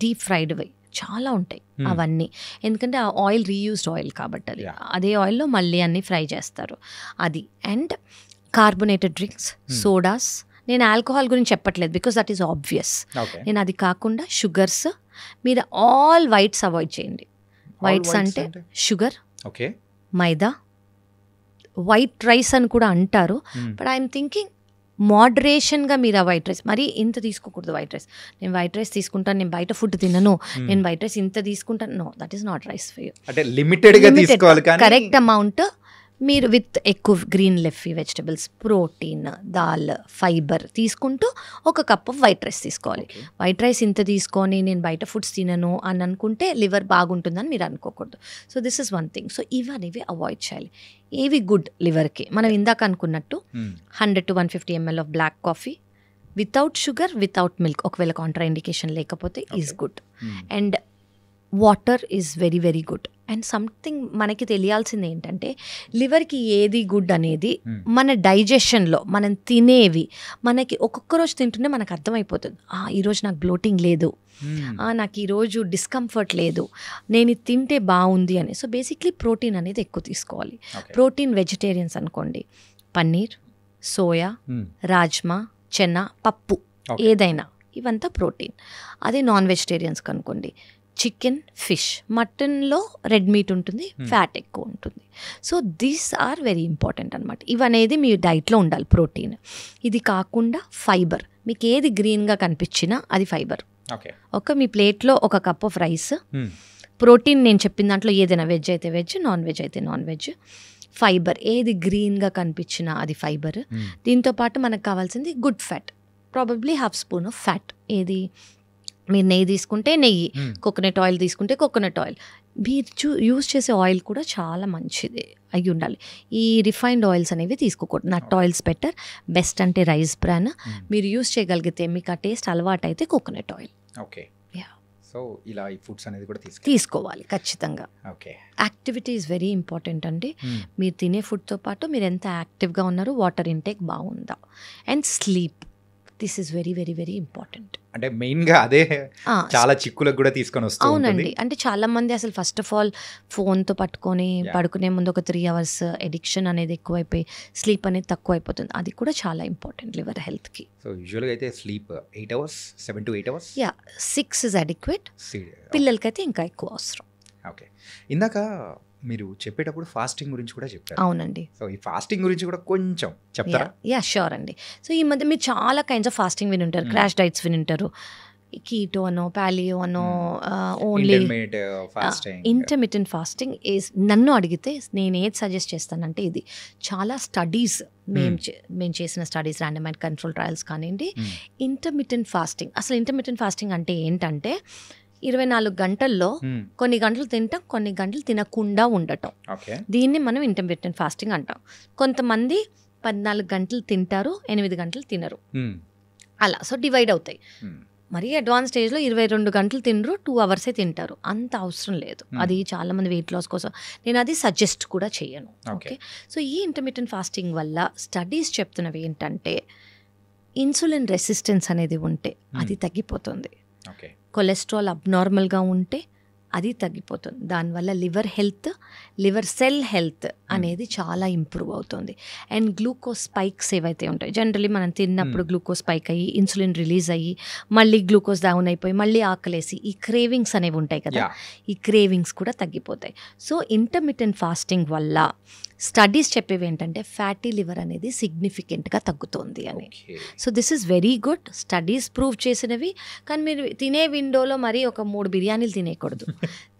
డీప్ ఫ్రైడ్వి చాలా ఉంటాయి అవన్నీ. ఎందుకంటే ఆ ఆయిల్ రీయూస్డ్ ఆయిల్ కాబట్టి అది అదే ఆయిల్లో మళ్ళీ అన్నీ ఫ్రై చేస్తారు అది. And carbonated drinks, sodas. నేను ఆల్కహాల్ గురించి చెప్పట్లేదు బికాస్ దట్ ఈస్ ఆబ్వియస్. నేను అది కాకుండా షుగర్స్, మీరు ఆల్ వైట్స్ అవాయిడ్ చేయండి. వైట్స్ అంటే షుగర్, మైదా, వైట్ రైస్ అని కూడా అంటారు. బట్ ఐఎమ్ థింకింగ్ మోడరేషన్గా మీరు ఆ వైట్ రైస్ మరీ ఇంత తీసుకోకూడదు. వైట్ రైస్ నేను వైట్ రైస్ తీసుకుంటాను, నేను బయట ఫుడ్ తినను, నేను వైట్ రైస్ ఇంత తీసుకుంటాను, no, that is not rice for you. అంటే లిమిటెడ్గా తీసుకోవాలి, కరెక్ట్ అమౌంట్ మీరు విత్ ఎక్కువ గ్రీన్ లెఫీ వెజిటబుల్స్, ప్రోటీన్, దాల్, ఫైబర్ తీసుకుంటూ ఒక కప్ ఆఫ్ వైట్ రైస్ తీసుకోవాలి. వైట్ రైస్ ఇంత తీసుకొని నేను బయట ఫుడ్స్ తినను అని అనుకుంటే లివర్ బాగుంటుందని మీరు అనుకోకూడదు. So this is one thing. So ఇవనేవి అవాయిడ్ చేయాలి. ఏవి గుడ్ లివర్కి, మనం ఇందాక అనుకున్నట్టు 100 to 150 ml of black coffee without sugar, without milk, ఒకవేళ కాంట్రా ఇండికేషన్ లేకపోతే is good. And water is very very good. And something మనకి తెలియాల్సింది ఏంటంటే లివర్కి ఏది గుడ్ అనేది మన డైజెషన్లో మనం తినేవి మనకి ఒక్కొక్క రోజు తింటుంటే మనకు అర్థమైపోతుంది. ఈరోజు నాకు బ్లోటింగ్ లేదు, నాకు ఈరోజు డిస్కంఫర్ట్ లేదు, నేను ఇది తింటే బాగుంది అని. సో బేసిక్లీ ప్రోటీన్ అనేది ఎక్కువ తీసుకోవాలి. ప్రోటీన్ వెజిటేరియన్స్ అనుకోండి, పన్నీర్, సోయా, రాజ్మా, చెన్నా, పప్పు ఏదైనా ఇవంతా ప్రోటీన్. అదే నాన్ వెజిటేరియన్స్ అనుకోండి, చికెన్, ఫిష్, మటన్లో రెడ్ మీట్ ఉంటుంది, ఫ్యాట్ ఎక్కువ ఉంటుంది. So these are very important అనమాట. ఇవనేది మీ డైట్లో ఉండాలి ప్రోటీన్. ఇది కాకుండా ఫైబర్, మీకు ఏది గ్రీన్గా కనిపించినా అది ఫైబర్. మీ ప్లేట్లో ఒక కప్ ఆఫ్ రైస్, ప్రోటీన్ నేను చెప్పిన దాంట్లో ఏదైనా వెజ్ అయితే వెజ్, నాన్ వెజ్ అయితే నాన్ వెజ్. ఫైబర్ ఏది గ్రీన్గా కనిపించినా అది ఫైబర్. దీంతోపాటు మనకు కావాల్సింది good fat, probably ½ spoon of fat. ఏది మీరు నెయ్యి తీసుకుంటే నెయ్యి, కోకోనట్ ఆయిల్ తీసుకుంటే కోకోనట్ ఆయిల్. మీరు యూజ్ చేసే ఆయిల్ కూడా చాలా మంచిది అయి ఉండాలి. ఈ రిఫైన్డ్ ఆయిల్స్ అనేవి తీసుకోకూడదు. నట్ ఆయిల్స్ బెటర్. బెస్ట్ అంటే రైస్ బ్రాన్. మీరు యూజ్ చేయగలిగితే, మీకు ఆ టేస్ట్ అలవాటు అయితే కోకోనట్ ఆయిల్. ఓకే, సో ఇలా ఈ ఫుడ్స్ అనేది కూడా తీసుకోవాలి ఖచ్చితంగా. Okay, activity is very important అండి. మీరు తినే ఫుడ్తో పాటు మీరు ఎంత యాక్టివ్గా ఉన్నారు, వాటర్ ఇంటేక్ బాగుందా, and sleep. This is very very very important. అంటే మెయిన్గా అదే చాలా చిక్కులకు కూడా తీసుకొని వస్తుంది. అవునండి, అంటే చాలా మంది అసలు ఫస్ట్ ఆఫ్ ఆల్ ఫోన్తో పట్టుకొని పడుకునే ముందు ఒక 3 hours ఎడిక్షన్ అనేది ఎక్కువైపోయి స్లీప్ అనేది తక్కువ అయిపోతుంది. అది కూడా చాలా ఇంపార్టెంట్ లివర్ హెల్త్కి. సో యూజువల్గా అయితే sleep 8 hours, 7 to 8 hours. 6 is adequate. పిల్లలకైతే ఇంకా ఎక్కువ అవసరం. ఓకే, ఇందాక మీరు చెప్పేటప్పుడు ఫాస్టింగ్ గురించి కూడా చెప్పారు. అవునండి. సో ఈ ఫాస్టింగ్ గురించి కూడా కొంచెం చెప్తారా? షూర్ అండి. సో ఈ మధ్య మీరు చాలా కైండ్స్ ఆఫ్ ఫాస్టింగ్ వినుంటారు. క్రాష్ డైట్స్ వినుంటారు, కీటో అనో పాలియో అనో, ఓన్లీ ఇంటర్మిటెంట్ ఫాస్టింగ్ ఈజ్. నన్ను అడిగితే నేను ఏది సజెస్ట్ చేస్తానంటే ఇది చాలా స్టడీస్ మేము చేసిన స్టడీస్, ర్యాండమైజ్డ్ కంట్రోల్ ట్రయల్స్ కానివ్వండి, ఇంటర్మిటెంట్ ఫాస్టింగ్. అసలు ఇంటర్మిటెంట్ ఫాస్టింగ్ అంటే ఏంటంటే 24 గంటల్లో కొన్ని గంటలు తింటాం, కొన్ని గంటలు తినకుండా ఉండటం. దీన్ని మనం ఇంటర్మిటెంట్ ఫాస్టింగ్ అంటాం. కొంతమంది 14 గంటలు తింటారు, 8 గంటలు తినరు, అలా. సో డివైడ్ అవుతాయి. మరీ అడ్వాన్స్ స్టేజ్లో 22 గంటలు తినరు, 2 hours తింటారు. అంత అవసరం లేదు. అది చాలా మంది వెయిట్ లాస్ కోసం, నేను అది సజెస్ట్ కూడా చేయను. ఓకే, సో ఈ ఇంటర్మిటెంట్ ఫాస్టింగ్ వల్ల స్టడీస్ చెప్తున్నవి ఏంటంటే ఇన్సులిన్ రెసిస్టెన్స్ అనేది ఉంటే అది తగ్గిపోతుంది. కొలెస్ట్రాల్ అబ్నార్మల్గా ఉంటే అది తగ్గిపోతుంది. దానివల్ల liver health, liver cell health అనేది చాలా ఇంప్రూవ్ అవుతుంది. అండ్ గ్లూకోజ్ స్పైక్స్ ఏవైతే ఉంటాయి, జనరలీ మనం తిన్నప్పుడు గ్లూకోజ్ స్పైక్ అయ్యి ఇన్సులిన్ రిలీజ్ అయ్యి మళ్ళీ గ్లూకోజ్ డౌన్ అయిపోయి మళ్ళీ ఆకలేసి ఈ క్రేవింగ్స్ అనేవి ఉంటాయి కదా, ఈ క్రేవింగ్స్ కూడా తగ్గిపోతాయి. సో ఇంటర్మిటెంట్ ఫాస్టింగ్ వల్ల స్టడీస్ చెప్పేవి ఏంటంటే ఫ్యాటీ లివర్ అనేది సిగ్నిఫికెంట్గా తగ్గుతుంది అని. So this is very good. Studies prove చేసినవి. కానీ మీరు తినే విండోలో మరి ఒక 3 బిర్యానీలు తినేయకూడదు.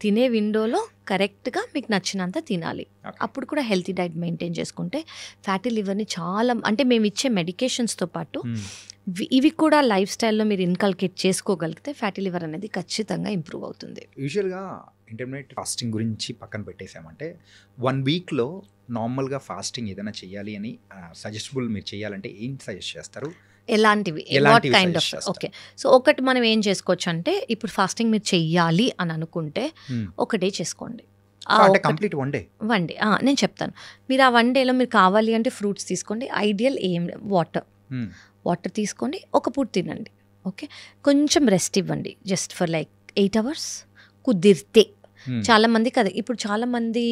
తినే విండోలో కరెక్ట్గా మీకు నచ్చినంత తినాలి. అప్పుడు కూడా హెల్తీ డైట్ మెయింటైన్ చేసుకుంటే ఫ్యాటీ లివర్ని చాలా, అంటే మేము ఇచ్చే మెడికేషన్స్తో పాటు ఇవి కూడా లైఫ్ స్టైల్లో మీరు ఇన్కల్కేట్ చేసుకోగలిగితే ఫ్యాటీ లివర్ అనేది ఖచ్చితంగా ఇంప్రూవ్ అవుతుంది. యూజువల్గా ఇంటర్మీడియట్ ఫాస్టింగ్ గురించి పక్కన పెట్టేసామంటే 1 weekలో నార్మల్గా ఫాస్టింగ్ ఏదైనా చేయాలి అని సజెస్టబుల్ మీరు చేయాలంటే ఏం సజెస్ట్ చేస్తారు? ఎలాంటివి, what kind of? Okay, so ఒకటి మనం ఏం చేసుకోవచ్చు అంటే ఇప్పుడు ఫాస్టింగ్ మీరు చెయ్యాలి అని అనుకుంటే 1 day చేసుకోండి. Complete 1 day. నేను చెప్తాను. మీరు ఆ 1 dayలో మీరు కావాలి అంటే ఫ్రూట్స్ తీసుకోండి. ఐడియల్ ఏం వాటర్ తీసుకోండి, ఒక పూట తినండి. ఓకే, కొంచెం రెస్ట్ ఇవ్వండి జస్ట్ ఫర్ లైక్ 8 hours కుదిరితే. చాలా మంది కదా, ఇప్పుడు చాలా మంది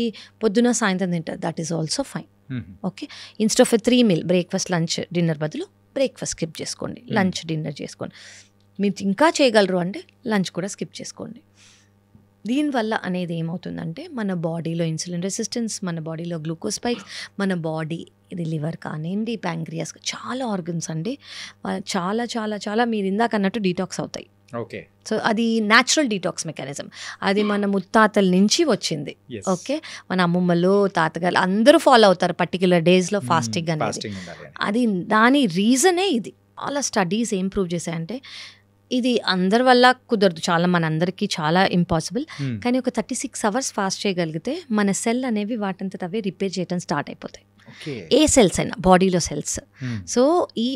పొద్దున సాయంత్రం తింటారు, that is also fine. Okay, instead of 3 meal breakfast lunch dinner బదులు బ్రేక్ఫాస్ట్ స్కిప్ చేసుకోండి, లంచ్ డిన్నర్ చేసుకోండి. మీరు ఇంకా చేయగలరు అంటే లంచ్ కూడా స్కిప్ చేసుకోండి. దీనివల్ల అనేది ఏమవుతుందంటే మన బాడీలో ఇన్సులిన్ రెసిస్టెన్స్, మన బాడీలో గ్లూకోజ్ స్పైక్స్, మన బాడీ ఇది లివర్ కానివ్వండి, ప్యాంక్రియాస్, చాలా ఆర్గన్స్ అండి చాలా చాలా చాలా మీరు ఇందాక అన్నట్టు డీటాక్స్ అవుతాయి. ఓకే, సో అది న్యాచురల్ డీటాక్స్ మెకానిజం. అది మన ముత్తాతల నుంచి వచ్చింది. ఓకే, మన అమ్మమ్మలు, తాతగారు అందరూ ఫాలో అవుతారు పర్టిక్యులర్ డేస్లో ఫాస్టింగ్ అనేది. అది దాని రీజనే ఇది. చాలా స్టడీస్ ఏం ప్రూవ్ చేశాయంటే ఇది అందరి వల్ల కుదరదు, చాలా మనందరికీ చాలా ఇంపాసిబుల్. కానీ ఒక 36 hours ఫాస్ట్ చేయగలిగితే మన సెల్ అనేవి వాటంతట అవే రిపేర్ చేయడం స్టార్ట్ అయిపోతాయి. ఏ సెల్స్ అయినా బాడీలో సెల్స్. సో ఈ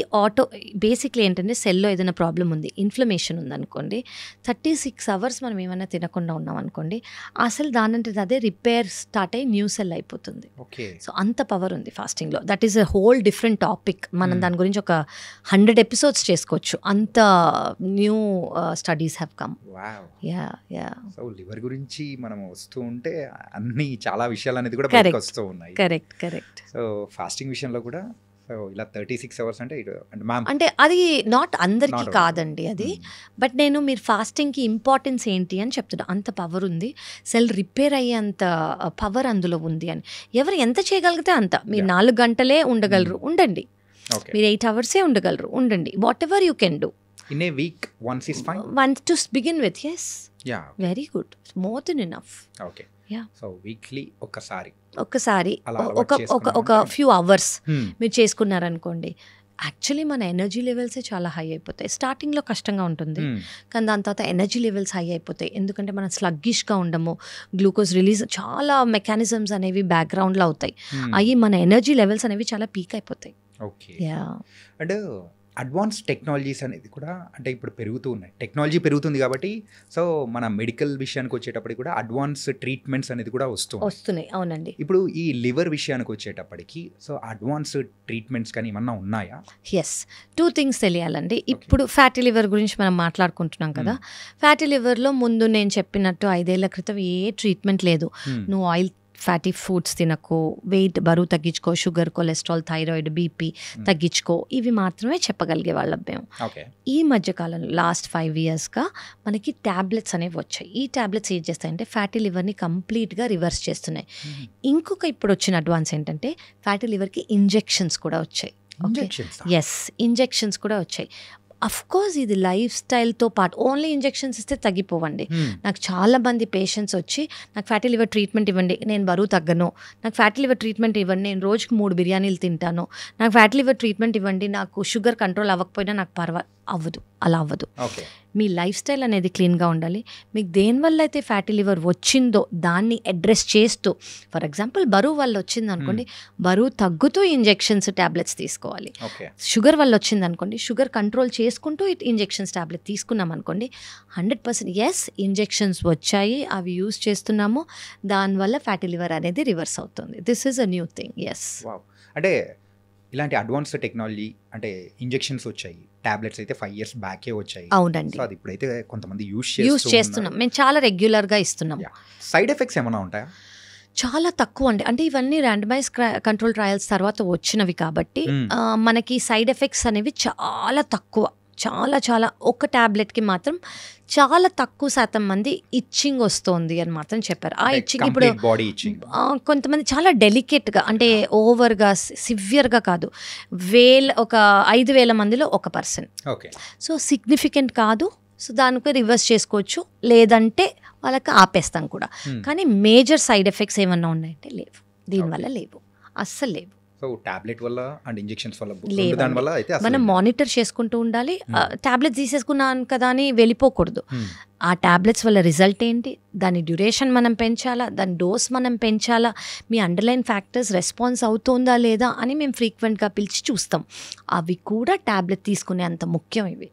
బేసిక్లీ ఏంటంటే సెల్లో ఏదైనా ప్రాబ్లం ఉంది, ఇన్ఫ్లమేషన్ ఉందనుకోండి, 36 hours మనం ఏమైనా తినకుండా ఉన్నాం అనుకోండి, ఆ సెల్ దానంటే అదే రిపేర్ స్టార్ట్ అయ్యి న్యూ సెల్ అయిపోతుంది. సో అంత పవర్ ఉంది ఫాస్టింగ్లో. That is a whole different topic. మనం దాని గురించి ఒక 100 episodes చేసుకోవచ్చు. అంత new studies have come. So liver గురించి మనం వస్తూ ఉంటే అన్ని చాలా విషయాలు అనేది కూడా బయటకు వస్తూ ఉన్నాయి. కరెక్ట్. సో ఫాస్టింగ్ విషయంలో కూడా సో ఇలా 36 hours అంటే అది నాట్ అందరికీ కాదండి అది. బట్ నేను మీరు ఫాస్టింగ్కి ఇంపార్టెన్స్ ఏంటి అని చెప్తున్నా. అంత పవర్ ఉంది, సెల్ రిపేర్ అయ్యేంత పవర్ అందులో ఉంది అని. ఎవరు ఎంత చేయగలిగితే అంత. మీరు 4 గంటలే ఉండగలరు, ఉండండి. మీరు 8 hours ఉండగలరు, ఉండండి. What ever you can do. In a week, once is fine? Once to begin with, yes. Yeah. Very good. More than enough. Okay. Yeah. So weekly ఒక్కసారి ఒక ఫ్యూ అవర్స్ మీరు చేసుకున్నారనుకోండి, యాక్చువల్లీ మన ఎనర్జీ లెవెల్సే చాలా హై అయిపోతాయి. స్టార్టింగ్లో కష్టంగా ఉంటుంది, కానీ దాని తర్వాత ఎనర్జీ లెవెల్స్ హై అయిపోతాయి. ఎందుకంటే మనం స్లగ్గిష్గా ఉండము, గ్లూకోజ్ రిలీజ్ చాలా మెకానిజమ్స్ అనేవి బ్యాక్గ్రౌండ్లో అవుతాయి. అవి మన ఎనర్జీ లెవెల్స్ అనేవి చాలా పీక్ అయిపోతాయి. ఓకే. అండ్ అడ్వాన్స్ టెక్నాలజీస్ అనేది కూడా అంటే ఇప్పుడు పెరుగుతూ ఉన్నాయి. టెక్నాలజీ పెరుగుతుంది కాబట్టి సో మన మెడికల్ విషయానికి వచ్చేటప్పటికి కూడా అడ్వాన్స్ ట్రీట్మెంట్స్ అనేది కూడా వస్తున్నాయి. అవునండి. ఇప్పుడు ఈ లివర్ విషయానికి వచ్చేటప్పటికి సో అడ్వాన్స్ ట్రీట్మెంట్స్ కానీ ఏమన్నా ఉన్నాయా? ఎస్, 2 థింగ్స్ తెలియాలండి. ఇప్పుడు ఫ్యాటీ లివర్ గురించి మనం మాట్లాడుకుంటున్నాం కదా. ఫ్యాటీ లివర్లో ముందు నేను చెప్పినట్టు 5 ఏళ్ల క్రితం ఏ ట్రీట్మెంట్ లేదు. నువ్వు ఆయిల్ ఫ్యాటీ ఫుడ్స్ తినకు, వెయిట్ బరువు తగ్గించుకో, షుగర్, కొలెస్ట్రాల్, థైరాయిడ్, బీపీ తగ్గించుకో, ఇవి మాత్రమే చెప్పగలిగే వాళ్ళం మేము. ఈ మధ్యకాలంలో లాస్ట్ 5 yearsగా మనకి ట్యాబ్లెట్స్ అనేవి వచ్చాయి. ఈ ట్యాబ్లెట్స్ ఏం చేస్తాయంటే ఫ్యాటీ లివర్ని కంప్లీట్గా రివర్స్ చేస్తున్నాయి. ఇంకొక ఇప్పుడు వచ్చిన అడ్వాన్స్ ఏంటంటే ఫ్యాటీ లివర్కి ఇంజెక్షన్స్ కూడా వచ్చాయి. ఎస్, ఇంజెక్షన్స్ కూడా వచ్చాయి. అఫ్కోర్స్ ఇది లైఫ్ స్టైల్తో పాటు ఓన్లీ ఇంజెక్షన్స్ ఇస్తే తగ్గిపోవండి. నాకు చాలా మంది పేషెంట్స్ వచ్చి నాకు ఫ్యాటీ లివర్ ట్రీట్మెంట్ ఇవ్వండి, నేను బరువు తగ్గను, నాకు ఫ్యాటీ లివర్ ట్రీట్మెంట్ ఇవ్వండి, నేను రోజుకి 3 బిర్యానీలు తింటాను, నాకు ఫ్యాటీ లివర్ ట్రీట్మెంట్ ఇవ్వండి, నాకు షుగర్ కంట్రోల్ అవ్వకపోయినా నాకు అవ్వదు. అలా అవ్వదు. మీ లైఫ్ స్టైల్ అనేది క్లీన్గా ఉండాలి. మీకు దేనివల్ల అయితే ఫ్యాటీ లివర్ వచ్చిందో దాన్ని అడ్రస్ చేస్తూ, ఫర్ ఎగ్జాంపుల్ బరువు వల్ల వచ్చింది అనుకోండి, బరువు తగ్గుతూ ఇంజెక్షన్స్ ట్యాబ్లెట్స్ తీసుకోవాలి. షుగర్ వల్ల వచ్చింది అనుకోండి, షుగర్ కంట్రోల్ చేసుకుంటూ ఇంజెక్షన్స్ ట్యాబ్లెట్ తీసుకున్నాం అనుకోండి, 100% ఎస్ ఇంజెక్షన్స్ వచ్చాయి, అవి యూజ్ చేస్తున్నాము, దానివల్ల ఫ్యాటీ లివర్ అనేది రివర్స్ అవుతుంది. This is a new thing. Yes, అంటే ఇలాంటి అడ్వాన్స్ టెక్నాలజీ అంటే ఇంజెక్షన్స్ వచ్చాయి, టాబ్లెట్స్ అయితే 5 years బ్యాకే వచ్చాయి. అవునండి. సో అది ఇప్పుడైతే కొంతమంది యూజ్ చేస్తున్నాం, మేము చాలా రెగ్యులర్గా ఇస్తున్నాం. సైడ్ ఎఫెక్ట్స్ ఏమైనా ఉంటాయా? చాలా తక్కువ అండి. అంటే ఇవన్నీ ర్యాండమైజ్ కంట్రోల్ ట్రయల్స్ తర్వాత వచ్చినవి కాబట్టి మనకి సైడ్ ఎఫెక్ట్స్ అనేవి చాలా తక్కువ. చాలా ఒక ట్యాబ్లెట్కి మాత్రం చాలా తక్కువ శాతం మంది ఇచ్చింగ్ వస్తుంది అని మాత్రం చెప్పారు. ఆ ఇచ్చింగ్ ఇప్పుడు కొంతమంది చాలా డెలికేట్గా, అంటే ఓవర్గా సివియర్గా కాదు, ఒక 5,000 మందిలో 1%. సో సిగ్నిఫికెంట్ కాదు. సో దానికి రివర్స్ చేసుకోవచ్చు, లేదంటే వాళ్ళకి ఆపేస్తాం కూడా. కానీ మేజర్ సైడ్ ఎఫెక్ట్స్ ఏమన్నా ఉన్నాయంటే లేవు, దీనివల్ల లేవు, అస్సలు లేవు. సో టాబ్లెట్ వల్ల అండ్ ఇంజెక్షన్స్ వల్ల దాని వల్ల అయితే మనం మానిటర్ చేసుకుంటూ ఉండాలి. టాబ్లెట్స్ తీసేసుకున్నాను కదా అని వెళ్ళిపోకూడదు. ఆ టాబ్లెట్స్ వల్ల రిజల్ట్ ఏంటి, దాని డ్యూరేషన్ మనం పెంచాలా, దాని డోస్ మనం పెంచాలా, మీ అండర్లైన్ ఫ్యాక్టర్స్ రెస్పాన్స్ అవుతుందా లేదా అని మేము ఫ్రీక్వెంట్గా పిలిచి చూస్తాం. అవి కూడా టాబ్లెట్ తీసుకునే అంత ముఖ్యం ఇవి.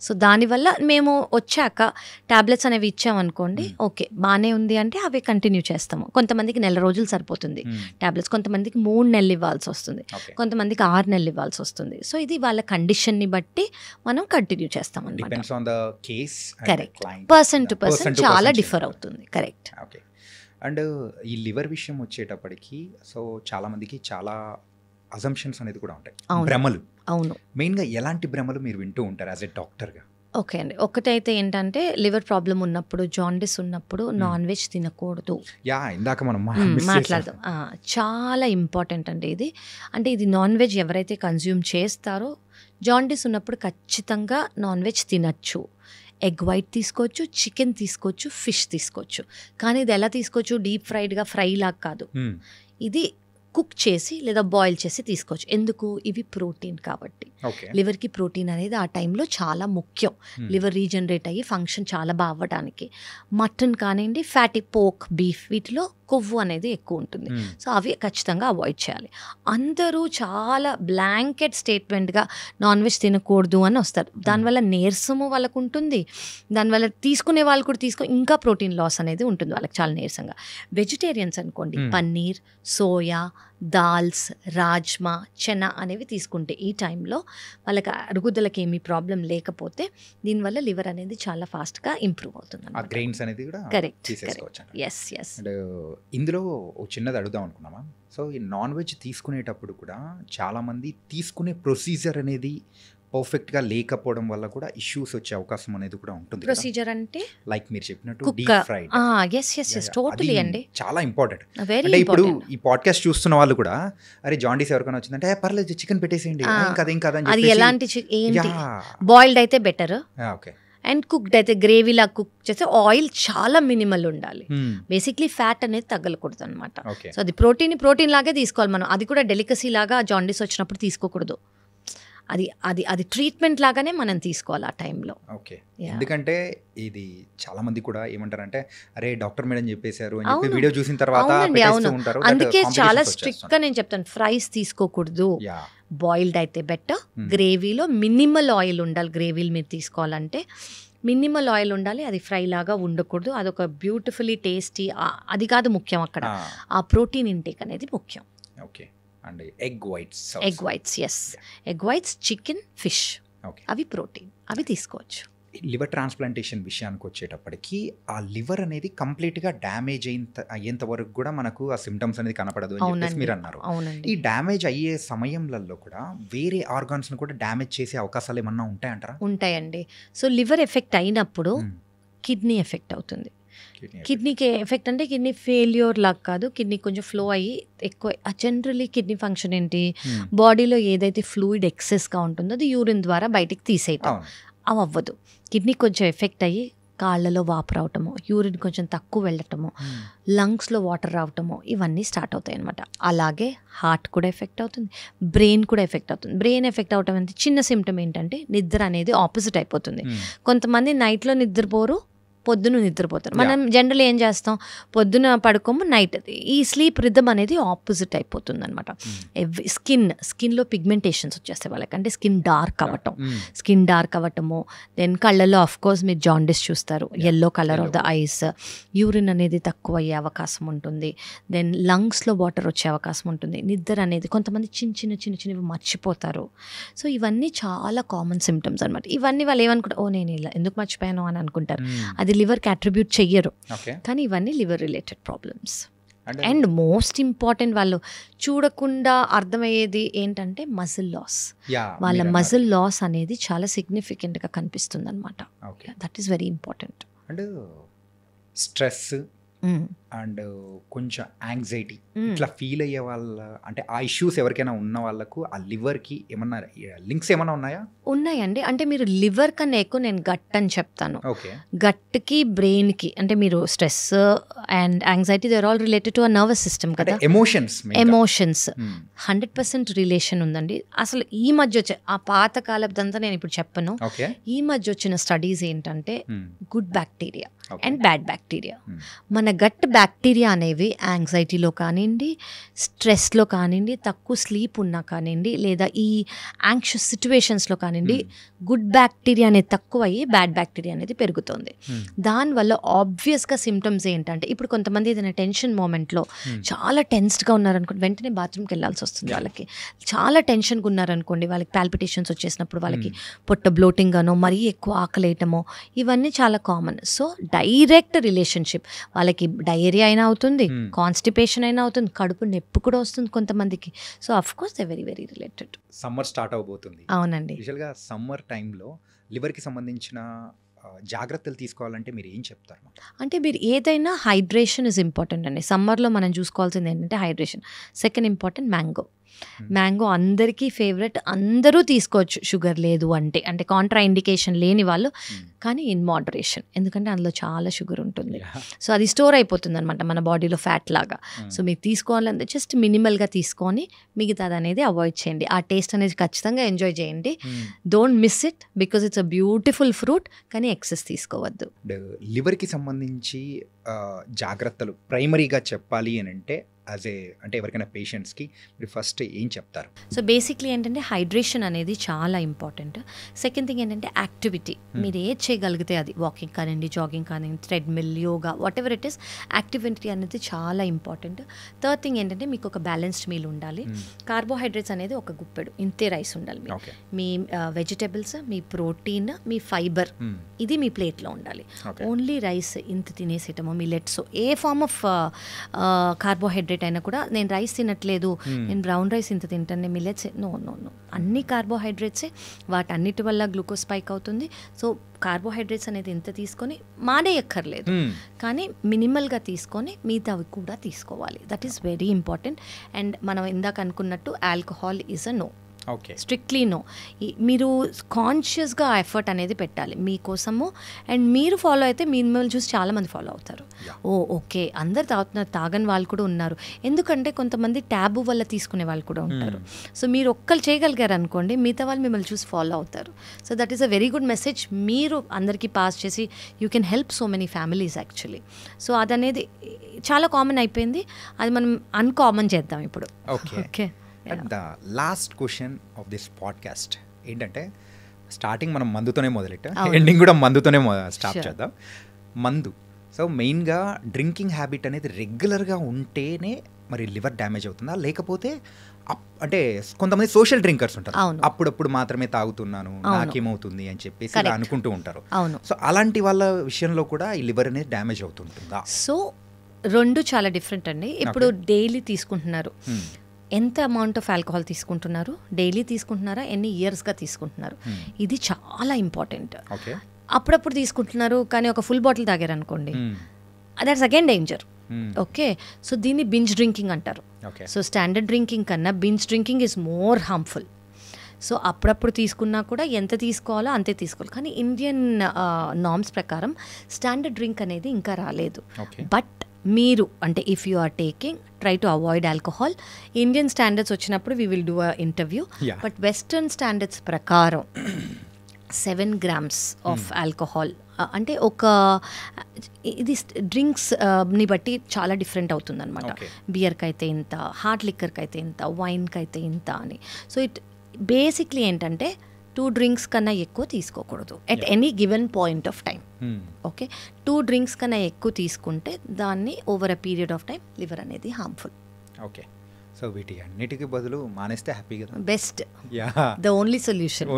సో దానివల్ల మేము వచ్చాక టాబ్లెట్స్ అనేవి ఇచ్చామనుకోండి, ఓకే బాగానే ఉంది అంటే అవి కంటిన్యూ చేస్తాము. కొంతమందికి 1 రోజులు సరిపోతుంది టాబ్లెట్స్, కొంతమందికి 3 నెలలు ఇవ్వాల్సి వస్తుంది, కొంతమందికి 6 నెలలు ఇవ్వాల్సి వస్తుంది. సో ఇది వాళ్ళ కండిషన్ని బట్టి మనం కంటిన్యూ చేస్తాం అన్నమాట. కరెక్ట్, పర్సన్ టు పర్సన్ చాలా డిఫర్ అవుతుంది. కరెక్ట్. అండ్ ఈ లివర్ విషయం వచ్చేటప్పటికి సో చాలా మందికి చాలా అజంప్షన్స్ అనేది కూడా ఉంటాయి, భ్రమలు. అవును. మెయిన్గా ఎలాంటి భ్రమలు మీరు వింటూ ఉంటారు యాజ్ ఎ డాక్టర్గా? ఓకే అండి, ఒకటైతే ఏంటంటే లివర్ ప్రాబ్లం ఉన్నప్పుడు, జాండిస్ ఉన్నప్పుడు నాన్ వెజ్ తినకూడదు. ఇందాక మనం మాట్లాడదాం. చాలా ఇంపార్టెంట్ అండి ఇది. అంటే ఇది నాన్ వెజ్ ఎవరైతే కన్జ్యూమ్ చేస్తారో జాండిస్ ఉన్నప్పుడు ఖచ్చితంగా నాన్ వెజ్ తినచ్చు. ఎగ్ వైట్ తీసుకోవచ్చు, చికెన్ తీసుకోవచ్చు, ఫిష్ తీసుకోవచ్చు. కానీ ఇది ఎలా తీసుకోవచ్చు, డీప్ ఫ్రైడ్గా ఫ్రై లాగా కాదు, ఇది కుక్ చేసి లేదా బాయిల్ చేసి తీసుకోవచ్చు. ఎందుకు, ఇవి ప్రోటీన్ కాబట్టి. లివర్కి ప్రోటీన్ అనేది ఆ టైంలో చాలా ముఖ్యం, లివర్ రీజనరేట్ అయ్యి ఫంక్షన్ చాలా బాగా అవ్వడానికి. మటన్ కానివ్వండి, ఫ్యాటీ పోక్, బీఫ్, వీటిలో కొవ్వు అనేది ఎక్కువ ఉంటుంది. సో అవి ఖచ్చితంగా అవాయిడ్ చేయాలి. అందరూ చాలా బ్లాంకెట్ స్టేట్మెంట్గా నాన్ వెజ్ తినకూడదు అని వస్తారు. దానివల్ల నీరసము వాళ్ళకు ఉంటుంది, దానివల్ల తీసుకునే వాళ్ళు కూడా ఇంకా ప్రోటీన్ లాస్ అనేది ఉంటుంది వాళ్ళకి చాలా నీరసంగా. వెజిటేరియన్స్ అనుకోండి, పన్నీర్, సోయా, దాల్స్, రాజ్మా, చెనా అనేవి తీసుకుంటే ఈ టైంలో వాళ్ళకి అరుగుదలకి ఏమీ ప్రాబ్లం లేకపోతే దీనివల్ల లివర్ అనేది చాలా ఫాస్ట్గా ఇంప్రూవ్ అవుతుంది. కరెక్ట్. Yes yes. ఇందులో చిన్నది అడుగుదాం అనుకున్నామా. సో ఈ నాన్ వెజ్ తీసుకునేటప్పుడు కూడా చాలామంది తీసుకునే ప్రొసీజర్ అనేది పర్ఫెక్ట్గా లేకపోవడం వల్ల కూడా ఇష్యూస్ వచ్చే అవకాశం అనేది కూడా ఉంటుంది. ప్రొసీజర్ అంటే లైక్ మీరు చెప్పినట్టు డీప్ ఫ్రైడ్. టోటలీ అండి, చాలా ఇంపార్టెంట్. అంటే ఇప్పుడు ఈ పాడ్కాస్ట్ చూస్తున్న వాళ్ళు కూడా అరే జాండీస్ ఎవరికైనా వచ్చిందంటే పర్లేదు చికెన్ పెట్టేసేయండి, అది ఎలాంటి ఏంటి, బాయిల్డ్ అయితే బెటర్. ఓకే. అండ్ కుక్డ్ అయితే గ్రేవీలా కుక్ చేస్తే ఆయిల్ చాలా మినిమల్ ఉండాలి. బేసిక్లీ ఫ్యాట్ అనేది తగ్గలకూడదు అనమాట. సో అది ప్రోటీన్ లాగే తీసుకోవాలి మనం. అది కూడా డెలికసీ లాగా జాండీస్ వచ్చినప్పుడు తీసుకోకూడదు. అది అది అది ట్రీట్మెంట్ లాగానే మనం తీసుకోవాలి ఆ టైంలో. ఓకే. ఎందుకంటే ఇది చాలా మంది కూడా ఏమంటారంటే అరే డాక్టర్ మేడం చెప్పేశారు అని చెప్పి అవును. వీడియో చూసిన తర్వాత అవునండి, పెట్టేస్తూ అవును. ఉంటారు. అందుకే చాలా Complications స్ట్రిక్ట్ గా వచ్చేస్తున్నాయి. నేను చెప్తాను, ఫ్రైస్ తీసుకోకూడదు, యా. బాయిల్డ్ అయితే బెటర్. గ్రేవీలో మినిమల్ ఆయిల్ ఉండాలి. గ్రేవీలు మీరు తీసుకోవాలంటే మినిమల్ ఆయిల్ ఉండాలి, అది ఫ్రై లాగా ఉండకూడదు. అదొక బ్యూటిఫుల్లీ టేస్టీ, అది కాదు ముఖ్యం అక్కడ, ఆ ప్రోటీన్ ఇంటేక్ అనేది ముఖ్యం. Okay. And egg whites. Egg whites, yes, egg whites, chicken, fish, okay. అవి ప్రోటీన్, అవి తీసుకోవచ్చు. లివర్ ట్రాన్స్ప్లాంటేషన్ విషయానికి వచ్చేటప్పటికి ఆ లివర్ అనేది కంప్లీట్గా డ్యామేజ్ అయ్యేంత వరకు కూడా మనకు ఆ సిమ్టమ్స్ అనేది కనపడదు అని చెప్పేసి అవునండి, మీరు అన్నారు. అవునండి. ఈ డ్యామేజ్ అయ్యే సమయంలో కూడా వేరే ఆర్గాన్స్ని కూడా డ్యామేజ్ చేసే అవకాశాలు ఏమన్నా ఉంటాయంటారా? ఉంటాయండి. సో లివర్ ఎఫెక్ట్ అయినప్పుడు కిడ్నీ ఎఫెక్ట్ అవుతుంది. కిడ్నీకి ఎఫెక్ట్ అంటే కిడ్నీ ఫెయిల్యూర్ లాగా కాదు, కిడ్నీ కొంచెం ఫ్లో అయ్యి ఎక్కువ. జనరలీ కిడ్నీ ఫంక్షన్ ఏంటి, బాడీలో ఏదైతే ఫ్లూయిడ్ ఎక్సెస్గా ఉంటుందో అది యూరిన్ ద్వారా బయటికి తీసేయటం, అవి అవ్వదు. కిడ్నీ కొంచెం ఎఫెక్ట్ అయ్యి కాళ్ళలో వాపు రావటము, యూరిన్ కొంచెం తక్కువ వెళ్ళటము, లంగ్స్లో వాటర్ రావటము, ఇవన్నీ స్టార్ట్ అవుతాయి అనమాట. అలాగే హార్ట్ కూడా ఎఫెక్ట్ అవుతుంది, బ్రెయిన్ కూడా ఎఫెక్ట్ అవుతుంది. బ్రెయిన్ ఎఫెక్ట్ అవటం అంటే చిన్న సిమ్టమ్ ఏంటంటే నిద్ర అనేది ఆపోజిట్ అయిపోతుంది. కొంతమంది నైట్లో నిద్రపోరు, పొద్దున నిద్రపోతారు. మనం జనరల్ ఏం చేస్తాం, పొద్దున పడుకోము, నైట్ ఈ స్లీప్ రిథమ్ అనేది ఆపోజిట్ అయిపోతుంది అనమాట. స్కిన్లో పిగ్మెంటేషన్స్ వచ్చేస్తాయి వాళ్ళకి, అంటే స్కిన్ డార్క్ అవ్వటము. దెన్ కళ్ళల్లో ఆఫ్ కోర్స్ మీరు జాండిస్ చూస్తారు, yellow colour of the ice. Urine అనేది తక్కువ అయ్యే అవకాశం ఉంటుంది. దెన్ లంగ్స్లో వాటర్ వచ్చే అవకాశం ఉంటుంది. నిద్ర అనేది కొంతమంది చిన్నవి మర్చిపోతారు. సో ఇవన్నీ చాలా కామన్ సిమ్టమ్స్ అనమాట. ఇవన్నీ వాళ్ళు ఏమనుకుంటారు, ఓ నేను ఇలా ఎందుకు మర్చిపోయాను అని అనుకుంటారు. అది లివర్కి అట్రిబ్యూట్ చెయ్యరు, కానీ ఇవన్నీ liver related problems. And most important వాళ్ళు చూడకుండా అర్థమయ్యేది ఏంటంటే మజిల్ లాస్. వాళ్ళ మజిల్ లాస్ అనేది చాలా సిగ్నిఫికెంట్గా కనిపిస్తుంది అనమాట. That is very important. And stress and కొంచెం యాంగ్జైటీ ఇట్లా ఫీల్ అయ్యే వాళ్ళ, అంటే ఆ ఇష్యూస్ ఎవరికైనా ఉన్న వాళ్ళకు ఆ లివర్కి ఏమన్నా లింక్స్ ఏమన్నా ఉన్నాయా? ఉన్నాయండి. అంటే మీరు లివర్ కన్నా ఎక్కువ నేను గట్ అని చెప్తాను. ఓకే. గట్కి బ్రెయిన్కి, అంటే మీరు stress and anxiety they are all related to a nervous system కదా. ఎమోషన్స్ 100% రిలేషన్ ఉందండి. అసలు ఈ మధ్య వచ్చే ఆ పాత కాలదంతా నేను ఇప్పుడు చెప్పను. ఈ మధ్య వచ్చిన స్టడీస్ ఏంటంటే good bacteria and bad bacteria. మన గట్ బ్యాక్టీరియా అనేవి యాంగ్జైటీలో కానివ్వండి, స్ట్రెస్లో కానివ్వండి, తక్కువ స్లీప్ ఉన్నా కానివ్వండి, లేదా ఈ యాంగ్షియస్ సిచ్యువేషన్స్లో కానివ్వండి, గుడ్ బ్యాక్టీరియా అనేది తక్కువ అయ్యి బ్యాడ్ బ్యాక్టీరియా అనేది పెరుగుతుంది. దానివల్ల ఆబ్వియస్గా సిమ్టమ్స్ ఏంటంటే, ఇప్పుడు కొంతమంది ఏదైనా టెన్షన్ మూమెంట్లో చాలా టెన్స్డ్గా ఉన్నారనుకోండి, వెంటనే బాత్రూమ్కి వెళ్ళాల్సి వస్తుంది. వాళ్ళకి చాలా టెన్షన్గా ఉన్నారనుకోండి, వాళ్ళకి పాల్పిటేషన్స్ వచ్చేసినప్పుడు వాళ్ళకి పొట్ట బ్లోటింగ్ గానో, మరీ ఎక్కువ ఆకలేయటమో, ఇవన్నీ చాలా కామన్. సో డైరెక్ట్ రిలేషన్షిప్, వాళ్ళకి డయేరియా అయినా అవుతుంది, కాన్స్టిపేషన్ అయినా అవుతుంది, కడుపు నొప్పి కూడా వస్తుంది కొంతమందికి. So of course they very very related. Summer start అవబోతుంది. అవునండి. యూజువల్గా సమ్మర్ టైంలో లివర్కి సంబంధించిన జాగ్రత్తలు తీసుకోవాలంటే మీరు ఏం చెప్తారు? అంటే మీరు ఏదైనా హైడ్రేషన్ ఇస్ ఇంపార్టెంట్ అండి. సమ్మర్లో మనం చూసుకోవాల్సింది ఏంటంటే హైడ్రేషన్. సెకండ్ ఇంపార్టెంట్ మ్యాంగో అందరికీ ఫేవరెట్, అందరూ తీసుకోవచ్చు షుగర్ లేదు అంటే, అంటే కాంట్రా ఇండికేషన్ లేని వాళ్ళు, కానీ ఇన్ మోడరేషన్, ఎందుకంటే అందులో చాలా షుగర్ ఉంటుంది. సో అది స్టోర్ అయిపోతుంది అనమాట మన బాడీలో ఫ్యాట్ లాగా. సో మీరు తీసుకోవాలంటే జస్ట్ మినిమల్గా తీసుకొని మిగతాది అనేది అవాయిడ్ చేయండి. ఆ టేస్ట్ అనేది ఖచ్చితంగా ఎంజాయ్ చేయండి. Don't miss it because it's a beautiful fruit, కానీ ఎక్సెస్ తీసుకోవద్దు. లివర్కి సంబంధించి జాగ్రత్తలు ప్రైమరీగా చెప్పాలి అని అంటే అంటే ఎవరికైనా పేషెంట్స్కి మీరు ఫస్ట్ ఏం చెప్తారు? సో బేసిక్లీ ఏంటంటే హైడ్రేషన్ అనేది చాలా ఇంపార్టెంట్. సెకండ్ థింగ్ ఏంటంటే యాక్టివిటీ, మీరు ఏది చేయగలిగితే అది, వాకింగ్ కానివ్వండి, జాగింగ్ కానివ్వండి, treadmill, yoga, what ever it is, activity అనేది చాలా ఇంపార్టెంట్. థర్డ్ థింగ్ ఏంటంటే మీకు ఒక బ్యాలెన్స్డ్ మీల్ ఉండాలి. కార్బోహైడ్రేట్స్ అనేది ఒక గుప్పెడు, ఇంతే రైస్ ఉండాలి. మీ వెజిటబుల్స్, మీ ప్రోటీన్, మీ ఫైబర్, ఇది మీ ప్లేట్లో ఉండాలి. ఓన్లీ రైస్ ఇంత తినేసేయటము, మిల్లెట్స్, ఏ ఫార్మ్ ఆఫ్ కార్బోహైడ్రేట్ అయినా కూడా, నేను రైస్ తినట్లేదు, నేను బ్రౌన్ రైస్ ఇంత తింటాను, మిల్లెట్స్, నో, అన్ని కార్బోహైడ్రేట్సే. వాటన్నిటి వల్ల గ్లూకోజ్ స్పైక్ అవుతుంది. సో కార్బోహైడ్రేట్స్ అనేది ఇంత తీసుకొని మానేయక్కర్లేదు, కానీ మినిమల్గా తీసుకొని మిగతావి కూడా తీసుకోవాలి. That is very important. And మనం ఇందాక అనుకున్నట్టు alcohol is a no. Okay. Strictly no. మీరు కాన్షియస్గా ఆ ఎఫర్ట్ అనేది పెట్టాలి మీకోసము. అండ్ మీరు ఫాలో అయితే మిమ్మల్ని చూసి చాలామంది ఫాలో అవుతారు. ఓకే అందరు తాగుతున్నారు, తాగని వాళ్ళు కూడా ఉన్నారు. ఎందుకంటే కొంతమంది ట్యాబు వల్ల తీసుకునే వాళ్ళు కూడా ఉంటారు. సో మీరు ఒక్కరు చేయగలిగారు అనుకోండి, మిగతా వాళ్ళు మిమ్మల్ని చూసి ఫాలో అవుతారు. So that is a very good message. మీరు అందరికీ పాస్ చేసి you can help so many families actually. So అదనేది చాలా కామన్ అయిపోయింది, అది మనం అన్కామన్ చేద్దాం ఇప్పుడు. Okay. The last question of this podcast ఏంటంటే, స్టార్టింగ్ మనం మందుతోనే మొదలెట్టాం, ఎండింగ్ కూడా మందుతోనే స్టార్ట్ చేద్దాం. మందు, సో మెయిన్గా డ్రింకింగ్ హ్యాబిట్ అనేది రెగ్యులర్గా ఉంటేనే మరి లివర్ డ్యామేజ్ అవుతుందా, లేకపోతే అంటే కొంతమంది సోషల్ డ్రింకర్స్ ఉంటారు, అప్పుడప్పుడు మాత్రమే తాగుతున్నాను నాకేమవుతుంది అని చెప్పేసి ఇలా అనుకుంటూ ఉంటారు. సో అలాంటి వాళ్ళ విషయంలో కూడా ఈ లివర్ అనేది డ్యామేజ్ అవుతుంటుందా? సో రెండు చాలా డిఫరెంట్ అండి. ఇప్పుడు డైలీ తీసుకుంటున్నారు, ఎంత అమౌంట్ ఆఫ్ ఆల్కహాల్ తీసుకుంటున్నారు, డైలీ తీసుకుంటున్నారా, ఎన్ని ఇయర్స్గా తీసుకుంటున్నారు, ఇది చాలా ఇంపార్టెంట్. అప్పుడప్పుడు తీసుకుంటున్నారు కానీ ఒక ఫుల్ బాటిల్ తాగారు అనుకోండి, that's again danger. Okay, so దీన్ని బింజ్ డ్రింకింగ్ అంటారు. సో స్టాండర్డ్ డ్రింకింగ్ కన్నా binge drinking is more harmful. So అప్పుడప్పుడు తీసుకున్నా కూడా ఎంత తీసుకోవాలో అంతే తీసుకోవాలి. కానీ ఇండియన్ నార్మ్స్ ప్రకారం స్టాండర్డ్ డ్రింక్ అనేది ఇంకా రాలేదు. బట్ మీరు అంటే if you are taking, try to avoid alcohol. Indian standards వచ్చినప్పుడు we will do a interview. But western standards ప్రకారం 7 grams ఆఫ్ ఆల్కహాల్ అంటే ఒక ఇది డ్రింక్స్ని బట్టి చాలా డిఫరెంట్ అవుతుంది అనమాట. బియర్కి అయితే ఇంత, హార్డ్ లిక్కర్కి అయితే ఇంత, వైన్కి అయితే ఇంత అని. సో ఇట్ బేసిక్లీ ఏంటంటే 2 drinks కన్నా ఎక్కువ తీసుకోకూడదు at any given point of time. Okay, 2 drinks కన్నా ఎక్కువ తీసుకుంటే దాన్ని over a period of time liver అనేది హార్మ్ఫుల్. ఓకే, సో వీటి అన్నిటికీ బదులు మానేస్తే హ్యాపీ కదా, బెస్ట్, ద ఓన్లీ సొల్యూషన్.